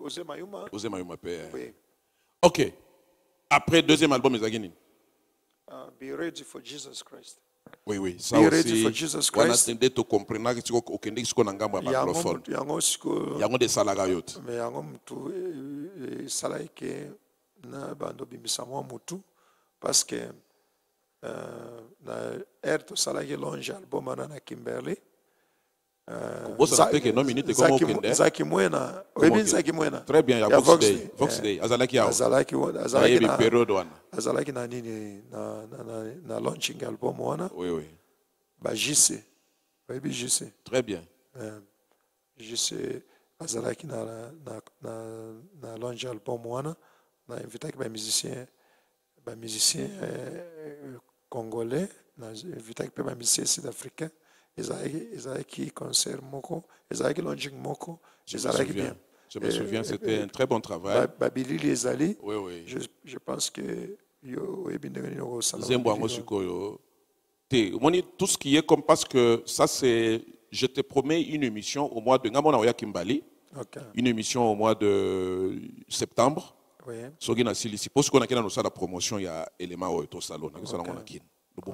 Ose Mayuma. Ose Mayuma père. Oui. Ok. Après deuxième album, ils ont gagné. Be ready for Jesus Christ. Oui, oui. Ça Be aussi. ready for Jesus On a Christ. tenté de comprendre que tu as un angamba anglophone. Il y a des salariés. Mais il y a un salarié qui na bando bimisa mwa mutu parce que na erto salarié longe album na Kimberley. Zaki Mwena. Zaki Mwena. Très bien, il y a Vox Day. Vox Day. Azalaki na nini na launching album wana. Oui, oui. Ba JC. Baby JC. Très bien. JC azalaki na launch album wana. Na invité ba musicien congolais, na invité ba musicien sud-africain. Ezaki concert moko, ezaki launching moko, ezaki bien. Je me souviens, c'était un très bon travail. Babilili ezali. Oui, oui. Je pense que yo ebindengani yo sala. Zembo sikoyo. Tout ce qui est comme parce que ça c'est, je te promets une émission au mois de Ngamona Oya Kimbali. Okay. Une émission au mois de septembre. Oui. Sogi na silisi. Parce qu'on a qu'il y a la promotion, il y a élément au salon. Okay. Vous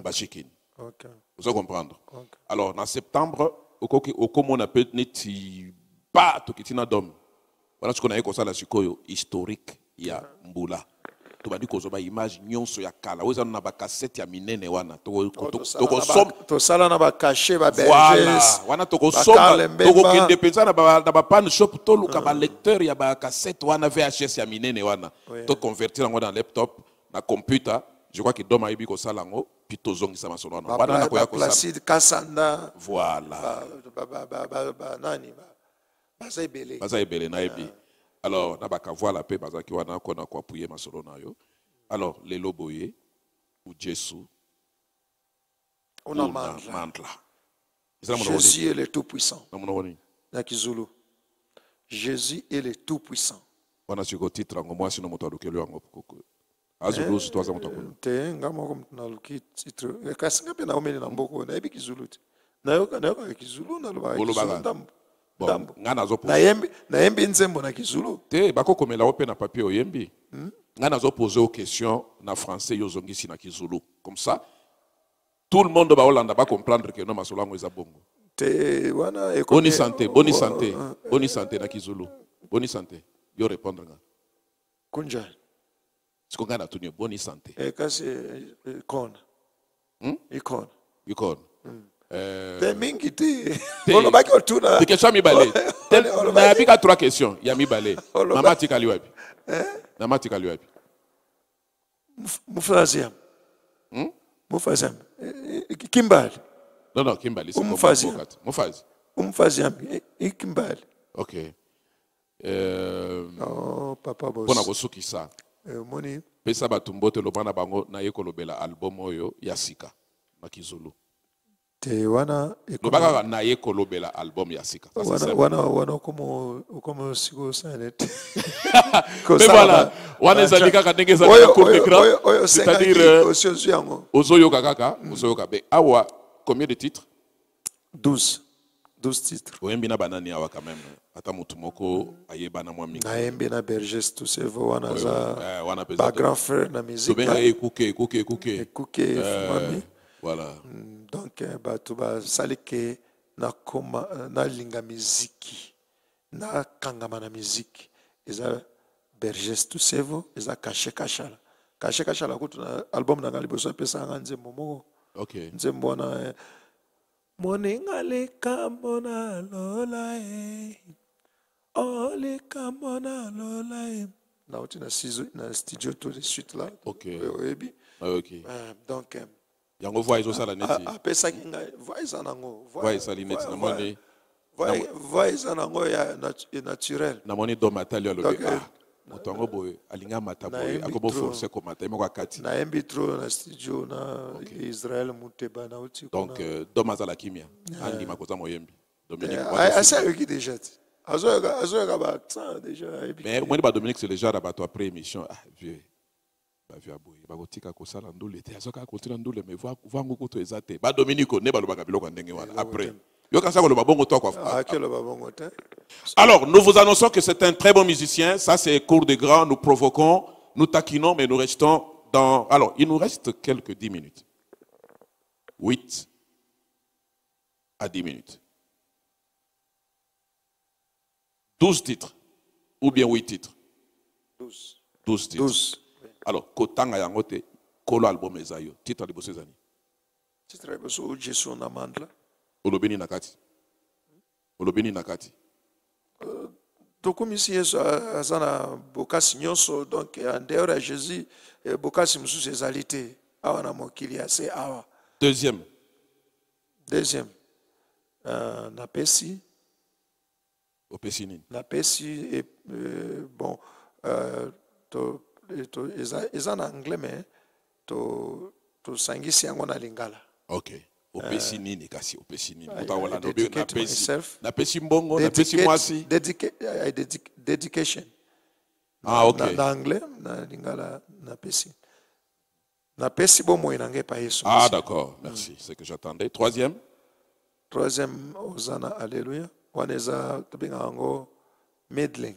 allez comprendre. Okay. Alors, en septembre, au on appelle neti pas to kitina dom. Voilà ce qu'on a eu comme ça la sikoyo historique ya Mbula. Tu vas dire qu'on a image nyonso ya kala. Vous avez na ba cassette ya minene wana. To sala na ba caché ba berges. Voilà. Wana to ko somba. To ko kende pensa na ba pan shop to luka ba lecteur ya ba cassette wana VHS ya minene wana. To convertir en dans laptop, na computer. Je crois que Dom a eu ko salango. Pito zongi sama solo wana. Wana na ko ya ko Placide Kasanda. Voilà. Nani ba. Baza ebele na ebi. Alors, na baka voilà pe baza ki wana ko na ko appuyer masolo na yo. Alors, les loboye ou Jésus. On a mandla. Jésus est le tout-puissant. Na Kizulu. Jésus est le tout-puissant. Wana siko titre ngo mwasi no moto alukelo yango koko. Azulu si toza moto kono. Te ngamo ko mtu na luki titre. Kasinga pe na omeli na mboko na ebi Kizulu. Na yo Kizulu na luba Kizulu. Bon, ngana zo na yembi nzembo na Kizulu. Te bako komela ope na papier o yembi. Ngana zo poser aux questions na français yo zongisi na Kizulu. Comme ça, tout le monde ba Hollande ba comprendre que no masolango eza bongo. Te wana boni santé, boni santé. Boni santé na Kizulu. Boni santé. Yo répondre nga. Kunja. Siko ngana tunyo boni santé. Kasi ikona. Ikona. Ikona. Te mingi te. Ono baki otuna. Te question mi balé. Na bika trois questions, ya mi balé. Mama tikali wapi? Mama tikali wapi? Mufaziam. Mufaziam. Kimbali. Non, Kimbali, c'est Mufaziam. Mufazi. Mufaziam. Kimbali. OK. Oh, papa boss. Pona kosukisa. Moni. Pesa batumbote lobana bango na yekolobela album oyo ya sika na Kizulu. Te wana lobaka na yekolobela album ya sika. Wana como sigo sanet. Mais voilà, wana ezalika ka ndenge za court d'écran. C'est-à-dire ozoyoka kaka, ozoyoka be awa combien de titres? 12 titres. Oyembi na banani awa quand même. Ata mutu moko ayebana mwa mingi. Na yembi na Berges tout c'est wana za ba grand frère na musique. Tobenga écouter. Écouter mami. Voilà. Donc batu ba salike na koma na linga muziki. Na kangama na muziki. Eza Berges tout c'est eza caché kashala. Caché kashala kutu na album na ngaliboso pesa nganze momo. OK. Nzembo na Moninga le kamona lola le kamona lola na studio tout de suite là. OK. Oui. OK. Donc yango voix ezosala neti apesaki ngai voix eza nango voix ezali neti namoni voix eza nango ya naturel namoni dome atali alobi Donc, moto yango boye alingi amata boye nayembi akoboforce komata ye moko akati nayembi tro na studio na Israel Muteba nauti donc dome azala kimia andima koza moyembi Dominique asi ayoki déjà te azoyoka baaccent déjà mais omoni badominique c'est le genre ya bato après émission vieux bavie aboye bakotika kosala ndule te azoka kotina ndule mais vango kutu eza te badominique ne balobaka biloko ya ndenge wana après yokanisa koloba bongo to kwa alors nous vous annonçons que c'est un très bon musicien, ça c'est cours de grand, nous provoquons, nous taquinons mais nous restons dans alors il nous reste quelques 10 minutes 8 à 10 minutes 12 titres ou bien 8 titres 12 titres 12. Alors kotanga yango te kolo album ezayo titre de bosezani titre ya boso Jesu na mandla olobeni nakati tokomisi Yesu aza na bokasi nyonso donc en dehors ya Jésus bokasi mosusu ezali te awa na mokili ase awa deuxième napesi opesi nini napesi bon eza na anglais mais tosangisi yango na lingala ok opesi nini kasi opesi nini utaola napesi mbongo napesi mwasi dedication ok na anglais na lingala napesi bomoi na ngai pa Yesu d'accord merci c'est que j'attendais troisième ozana alléluia wana eza tobengaka yango medling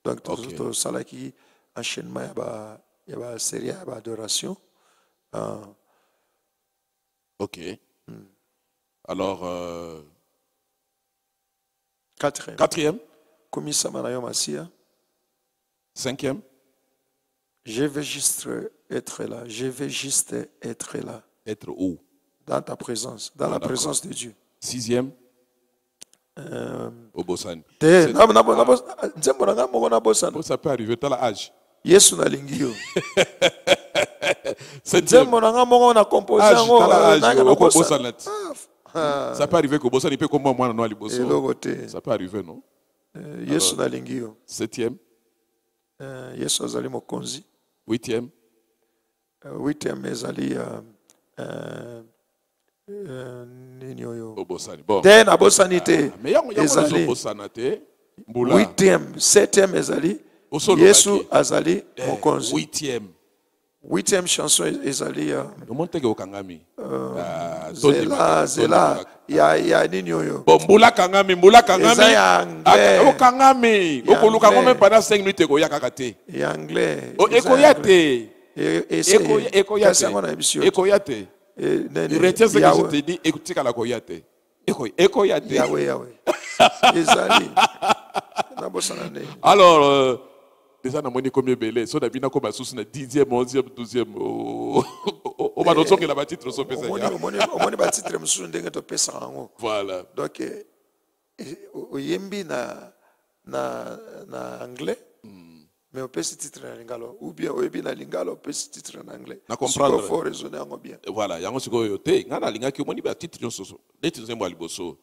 donc tosalaki enchaînement ya basérie ya baadoration ok alors quatrième komisama na yo masia cinquième je vais juste être là être où dans ta présence dans la présence de Dieu sixième obosani nzembo na nga moko nabosana ça peut arriver tala âge Yesu nalingi yo nzembo na nga moko na compose yango ça peut arriver que bosani peut comme moi no aliboso eloko te ça peut arriver non Yesu nalingi yo septième Yesu azali mokonzi huitième ezali nini oyo obosani bon te nabosani te ezali obosana te mbula septième ezali Yesu azali mokonzi huitième chanson ezali omonteke okangami zela ya nini oyo mbula kangami okangami okoluka ngo même pendant 5 minutes ekoya kaka te ya anglais ekoya te ekoya te retiens ce que je te dis ekotikala koya te ekoya te yawe ezali nabosana ne alors déjà namoni combien belé so dabina ko basusu na 10e 11e 12e o ba notonge la batitre so pesa ya omoni batitre mususu ndenge to pesa ngo voilà donc oyembi na anglais mais opesi titre na lingalo ou bien oyebi na lingalo opesi titre na anglais na comprendre faut raisonner yango bien voilà yango siko yo te ngana lingaki omoni ba titre nyonso so neti nzembo aliboso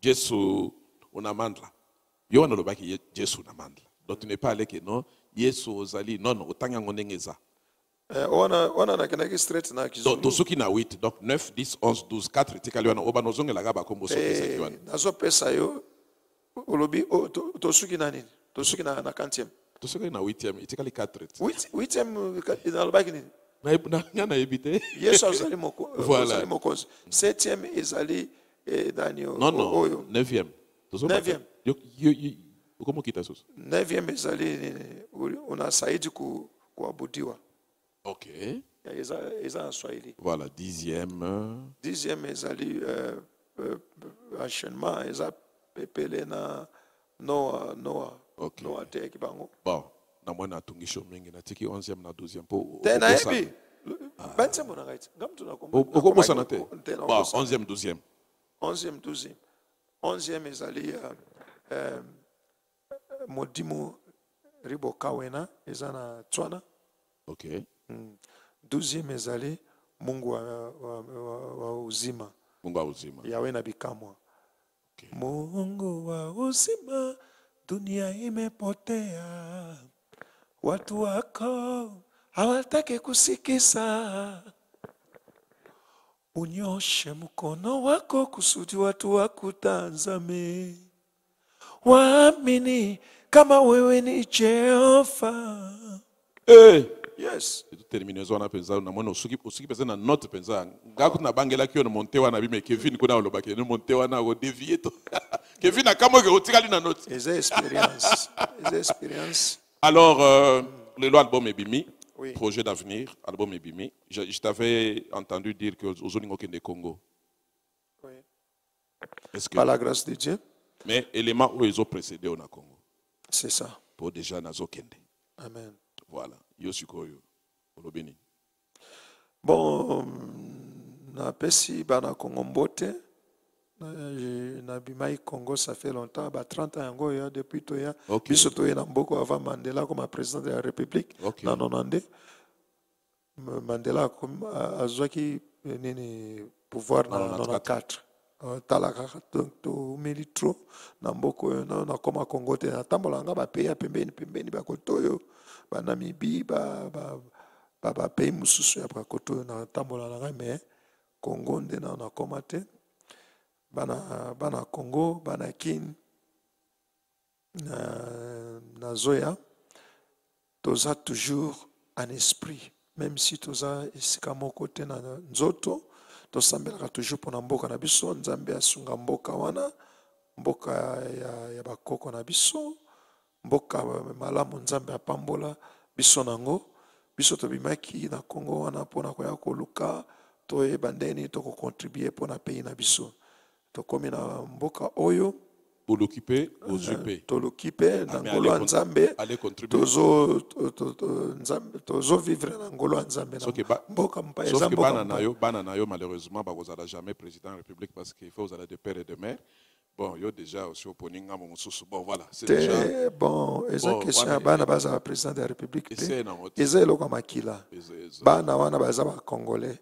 Yesu una mandla yo wana lobaki Yesu na mandla donc tu n'es pas allé que non Yesu ozali non otanga ndenge eza ona na kenaki straight na kizungu donc tosuki na 8 donc 9 10 11 12 4 tikali wana oba nozongela ga ba kombo so pesa kiwana nazo pesa yo olobi tosuki na nini tosuki na 40e tosuki na 8e itikali 4 8e inalobaki nini na ngana ebite Yesu azali mokonzi 7e ezali Daniel non 9e 9e comment kita sos 9e ezali unasaidi kuabudiwa ok eza en Swahili voilà 10e ezali enchaînement eza pepele na Noah okay. Noah te kibango bon na mwana atungisho mingi na tiki 11e na 12e po tena ebi bantembo na ngaiti ngamtu na kombo okobosa na te bon 11e 12e 11e ezali modimo ribo kawena eza na Tswana ok 12e ezali Mungu wa uzima. Mungu wa uzima. Yawe na bikamwa. Okay. Mungu wa uzima, dunia imepotea. Watu wako hawataki kusikiza. Unyoshe mkono wako kusudi watu wakutazame. Waamini kama wewe ni Jehova. Yes. Terminaison na penza na mwana usuki penza na note penza. Ngaku na bangela kio na monte wana bime Kevin kuna olobake no monte wana go dévier to. Kevin akamo ke otikali na note. Expérience. Alors le album Ebimi, oui. Projet d'avenir, album Ebimi. Je t'avais entendu dire que aux Oningo Kende Congo. Oui. Est-ce que par la grâce de Dieu. Mais éléments où ils ont précédé au Congo. C'est ça. Pour déjà nazo kende. Amen. Voilà. Yosukoyo. Olobeni. Bon, na pesi bana Congo mbote. Na bimai Congo ça fait longtemps, 30 ans ago ya depuis toya. Okay. Biso toya na mboko avant Mandela comme président de la République. Okay. Na nonande. Mandela comme azwaki nini pouvoir na 94. Talaka to militro na mboko na koma Congo te na tambola nga ba pays pembeni ba kotoyo ba Namibie ba pays mususu ya ba kotoyo na tambola nga mais Congo nde na koma te bana Congo bana kin na zoya toza toujours en esprit même si toza esika moko te na nzoto tosambelaka toujours pona mboka na biso nzambe asunga mboka wana mboka ya bakoko na biso mboka malamu nzambe apambola biso nango biso tobimaki na Congo wana pona koya koluka toyeba ndeni tokocontribue pona pays na biso tokomi na mboka oyo pour l'occuper aux UP. Tolokipe na ngolo ya nzambe tozo vivre na ngolo ya nzambe na mboka mpa eza mboka bana na yo malheureusement bakozala jamais président de la République parce qu'il faut aller de père et de mère. Bon, yo déjà aussi au poninga mosusu. Bon voilà, c'est déjà bon, eza question ya bana baza président de la République. Eza eloko makila. Bana wana baza ba Congolais.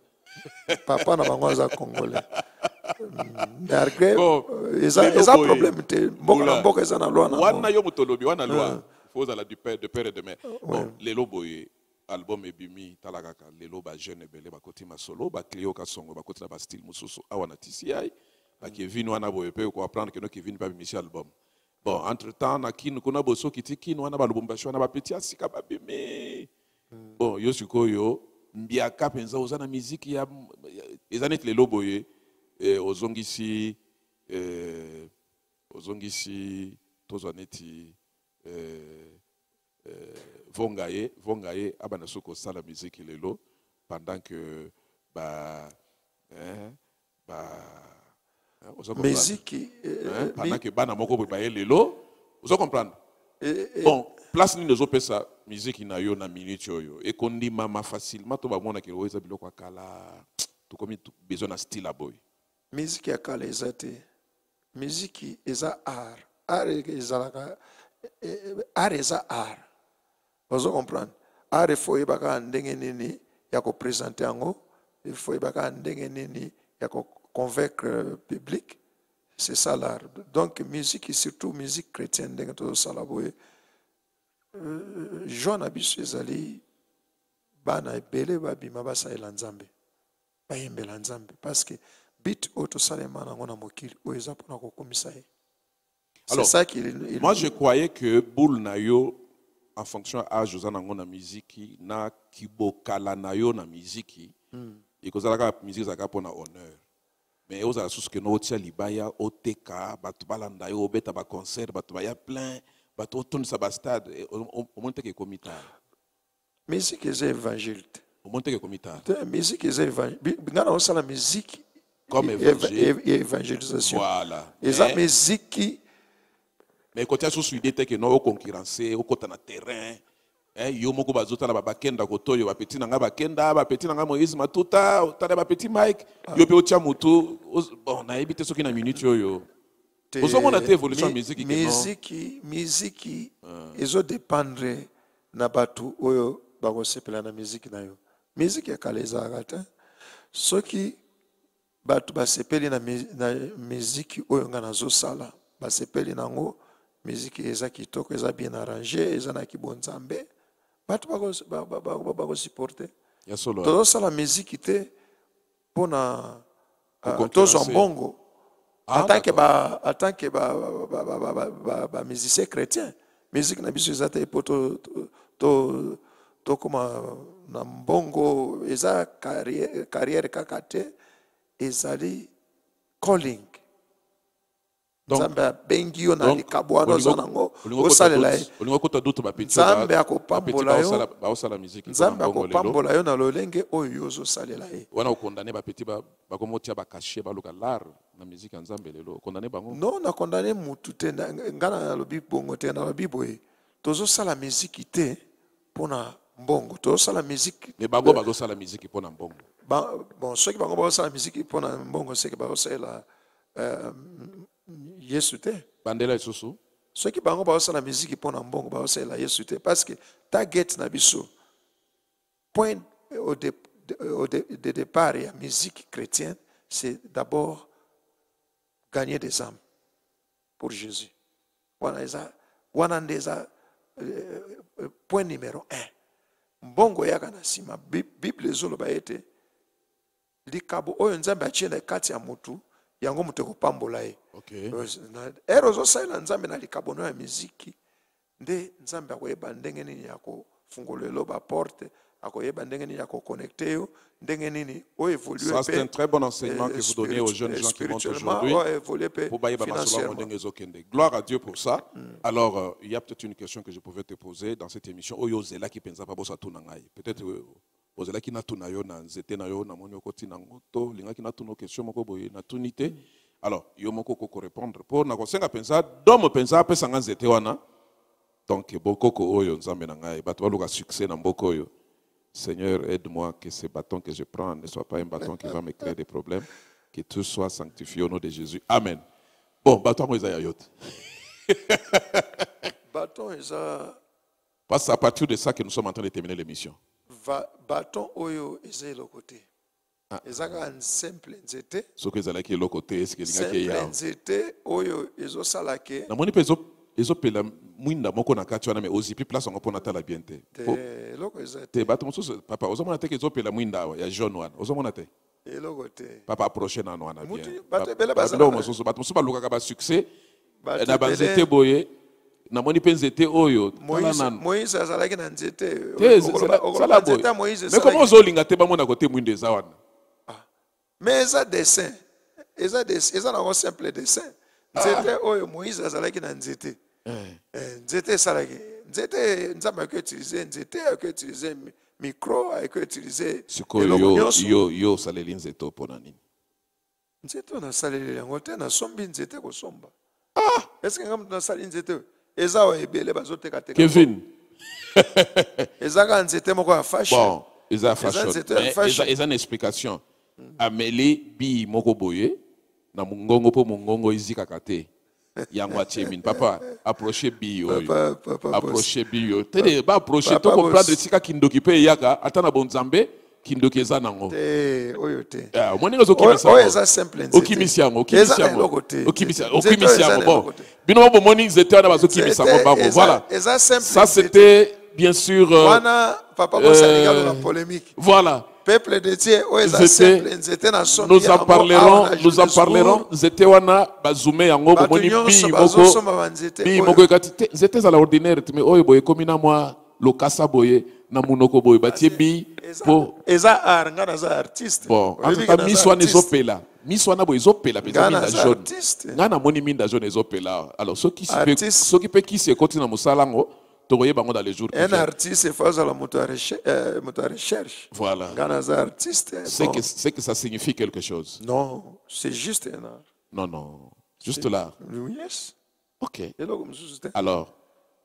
Papa na bango aza Congolais. Malgré eza problème te mboka eza na loi na wana yo mutolobi wana loi faut aller de père et de mère. Bon, lelo boye album Ebimi talakaka lelo ba jeune belé ba kotima solo ba Cleo Kasongo ba kotina ba style mususu awana TCI ba Kevin wana boye pe ko apprendre que no Kevin pas bimisi album. Bon, entre temps na kin kuna boso kitiki wana ba lubumbashi wana ba petit asika ba bimi. Bon, yo sikoyo mbiaka penza ozana musique ya ezanet lelo boye ozongisi tozaneti vongaye abana soko sala musique lelo pendant que musique pendant que bana moko ba lelo vous comprendre bon place ni nezo pesa musique na yo na minute yo e kondima ma facilement to ba mona ke oza biloko akala to komi besoin na style a boy. Musique ya kala eza te. Musique eza art. Art eza art. Vous comprenez? Art faut yebaka ndenge nini ya ko présenter yango, il faut yebaka ndenge nini ya ko convaincre le public. C'est ça l'art. Donc musique surtout musique chrétienne ndenge to sala boye. Jean abiso ezali bana ebele babima basalela nzambe. Bayembela nzambe parce que bit auto salema nango na mokili o eza pona kokomisa ye. C'est ça qu'il moi je croyais que boule na yo en fonction à âge nango na musique na kibokala na yo na musique ikozalaka musique zaka pona honneur mais ozala susu que no tia libaya oteka batu balanda yo obeta ba concert batu baya plein batu otonisa ba stade au moins que komita musique est évangile au moins que komita musique est évangile ngana osala musique comme évangélisation. Voilà. Et ça musique mais quand tu as sous idée que non au concurrencer au côté na terrain yo moko bazota na bakenda kotoyo ba petit nanga bakenda ba petit nanga Moïse Matuta otala ba petit Mike yo pe otia mutu bon na ebite soki na minute yo ozomona te évolution musique musique ezo dépendre na batu oyo bakosepela na musique na yo musique ya kala ezalaka te soki bato basepeli na miziki oyo nga nazosala basepeli nango miziki eza kitoko eza bien arrangé eza na kibonzambe bato bakosupporte tozosala miziki te mpona tozwa mbongo en tant que musicien chrétien musique na biso eza te po tokoma na mbongo eza carrière kaka te ezali calling nzambe abengi yo na likabo wana oza nango osalela ye nzambe akopambola yo na lolenge oyo yo ozosalela ye wana okondane bapeti bakomotia bakashe baluka lar na miziki ya nzambe lelo okondane bango non nakondane mutu te nga nalobi bongo te nalobi boye tozosala miziki te mpona mbongo tozosala miziki me bango bazosala miziki mpona mbongo bon soki bango bazosala miziki mpona mbongo seke bazosalela yesu te bandela lisusu soki bango bazosala miziki mpona mbongo bazosalela yesu te parce que target na biso point de départ ya musique chrétienne c'est d'abord gagner des âmes pour Jésus wana nde eza point numéro 1 mbongo yaka na nsima bible ezoloba ete likabo oyo nzambe atie na kati ya mutu yango mutu ekopambola ye ero ozosalela nzambe na likabo no ya miziki nde nzambe akoyeba ndenge nini ya kofungola eloba porte akoyeba ndenge nini ya koconnecte yo ndenge nini oévolue. Ça c'est un très bon enseignement que vous donnez aux jeunes gens qui montent aujourd'hui pour gloire à Dieu pour ça. Alors il y a peut-être une question que je pouvais te poser dans cette émission oyo zela ki penza pa bosa tuna ngai peut-être ozela ki na tuna yo na nzete na yo na moni okoti na ngoto linga ki na tuna question moko boye na tunité. Alors yo moko ko répondre pour na kosenga penza domo penza pesa nga nzete wana donc bokoko oyo nzambe na ngai bato baluka succès na mboko oyo. Seigneur, aide-moi que ce bâton que je prends ne soit pas un bâton qui va me créer des problèmes, que tout soit sanctifié au nom de Jésus. Amen. Bon, bâton Isaïa Yot. Bâton Isaïa. Parce que c'est à partir de ça que nous sommes en train de terminer l'émission. Bâton Oyo Isaïa le côté. Ezaka un simple nzete. Ce que Isaïa qui est le côté, est-ce que simple nzete Oyo Ezo Salake. Na moni peso ezopela mwinda moko na kati wana me ozipi place ngo pona tala bien te eloko ezate te bato mosusu papa ozomona te ke ezopela mwinda ya jaune wana ozomona te eloko te papa approcher na wana bien bato bele bazala mosusu bato mosusu balukaka ba succès na banzete boye na moni pe nzete oyo Moïse azalaki na nzete sala boye mais comment ozolinga te bamona kote mwinda eza wana mais eza dessin eza na simple dessin nzete oyo Moïse azalaki na nzete nzete esalaki nzete nzambe ako utiliser nzete ako utiliser micro ako utiliser yo osaleli nzete mpona nini nzete oyo nasaleli yango te nasombi nzete kosomba eske nga mutu nasali nzete eza oyo ebele bazotekateka Kevin ezaka nzete moko ya fashion bon eza fashion eza na explication ameli bi moko boye na mungongo po mungongo izikaka te yango achemin papa approcher bio approcher bio tele ba approcher to comprendre sika kindoki pe yaka ata na bonzambe kindoki eza nango te oyo te moninga zo kimisa oyo eza simple okimisiango okimisiango bon bino bo moni nzete wana bazo kimisango bango voilà ça c'était bien sûr papa bo salinga na polémique voilà peuple de Dieu nous en parlerons zete wana bazume yango bomoni bi moko ekati zete za la ordinaire mais oyo boye komina mwa lokasa boye na munoko boye batie bi po eza aranga za artiste bon anta miswana ezopela miswana boye ezopela peza minda jaune ngana moni minda jaune ezopela alors soki pe kisi ekoti na musalango dans les jours un artiste fait la recherche. Voilà. C'est que ça signifie quelque chose. Non, c'est juste un art. Non. Juste l'art. Yes. Ok. Alors,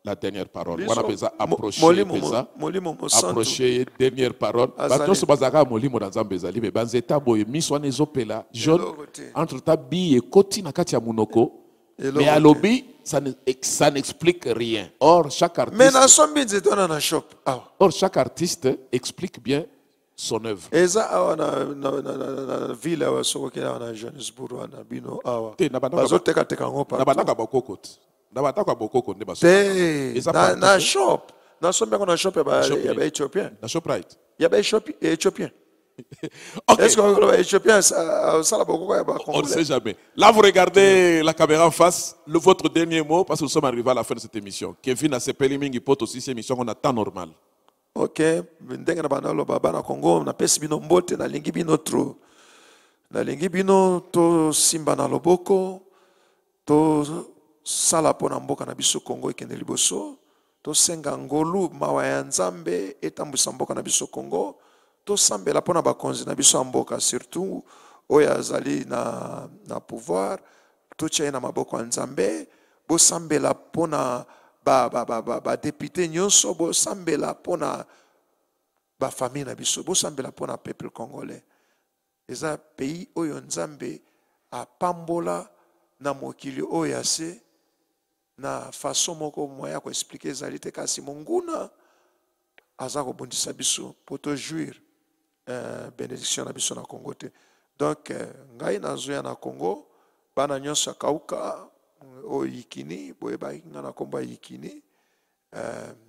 la dernière parole. On appelle ça approcher, dernière parole. Entre tabi et koti na kati ya munoko. Mais à l'obi, ça n'explique rien. Or, chaque artiste explique bien son œuvre. eza awa na ville awa soki na Johannesburg wana bino awa Te na bana bazotekateka yango na bana ka bokoko te. Na bana ka bokoko nde baso. te na shop nasombi yango na shop ya baéthiopien Na Shoprite. ya baéthiopien. Ok. Est-ce que les Éthiopiens ça la beaucoup On ne sait jamais. Là, vous regardez la caméra en face. Votre dernier mot, parce que nous sommes arrivés à la fin de cette émission. Kevin a sepelé mingi pot aussi cette émission on a temps normal. Ok, ndenge na bana lo baba na Congo na pesi bino mbote na lingi bino tro. Na lingi bino to simba na loboko to sala pona mboka na biso Congo ekende liboso to senga ngolu mawa ya Nzambe etambwisa mboka na biso Congo. To sambela pona bakonzi na biso mboka surtout oyo azali na pouvoir to tshai na maboko ya Nzambe bo sambela pona ba député nyonso bo sambela pona ba famille na biso bo sambela pona peuple congolais eza pays oyo Nzambe apambola na mokili oyo ase na façon moko moya ko expliquer ezali te kasi monguna aza ko bondisa biso poto jouir bénédiction na biso na Congo te. Donc ngai nazoya na Congo bana nyonso kauka o yikini boye ba ngana komba yikini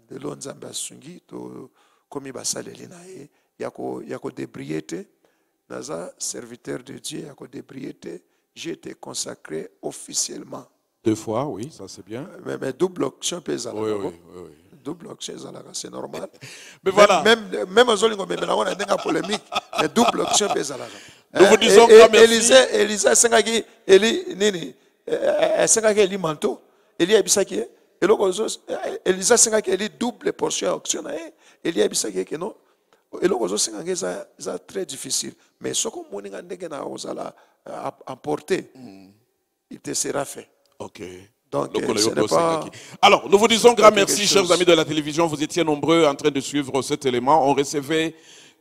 de lo Nzambe asungi to komi basaleli na ye yako débriété naza serviteur de Dieu yako débriété j'ai été consacré officiellement 2 fois, oui, ça c'est bien. Mais double option pesa la. Oui. Double option c'est normal. Mais voilà. Même aux olingo mais on a une polémique. Mais double option pesa la. Nous vous disons grand merci. Elisa sengaki eli nini sengaki eli manteau. Eli abisaki eloko Elisa sengaki eli double portion option na eli abisaki que non. Eloko zo sengaki ça très difficile. Mais ce qu'on moninga ndenge na ozala emporter. Il te sera fait. Ok. Donc, ce n'est pas... Alors, nous vous disons grand merci, chers amis de la télévision. Vous étiez nombreux en train de suivre cet élément. On recevait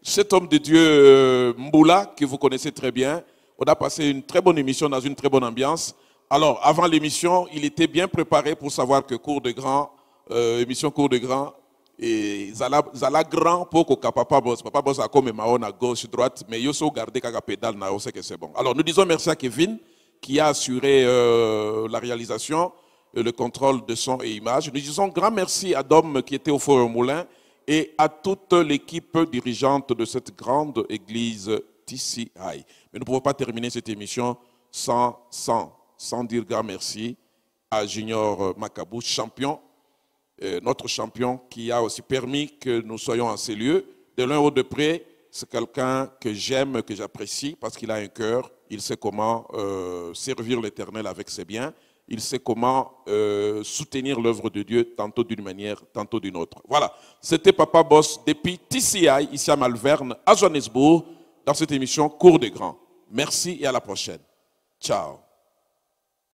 cet homme de Dieu, Mboula, que vous connaissez très bien. On a passé une très bonne émission dans une très bonne ambiance. Alors, avant l'émission, il était bien préparé pour savoir que cours de grand, émission cours de grand, et Zala grand pour que papa boss a comme maon à gauche, droite, mais il faut garder qu'à pédale, on sait que c'est bon. Alors, nous disons merci à Kevin, qui a assuré la réalisation, le contrôle de son et image. Nous disons grand merci à Dom qui était au Forum Moulin et à toute l'équipe dirigeante de cette grande église TCI. Mais nous ne pouvons pas terminer cette émission sans dire grand merci à Junior Macabou, champion, notre champion qui a aussi permis que nous soyons en ces lieux. De loin ou de près, c'est quelqu'un que j'aime, que j'apprécie parce qu'il a un cœur. Il sait comment servir l'Éternel avec ses biens. Il sait comment soutenir l'œuvre de Dieu, tantôt d'une manière, tantôt d'une autre. Voilà, c'était Papa Boss depuis TCI, ici à Malverne, à Johannesburg, dans cette émission Cours des Grands. Merci et à la prochaine. Ciao.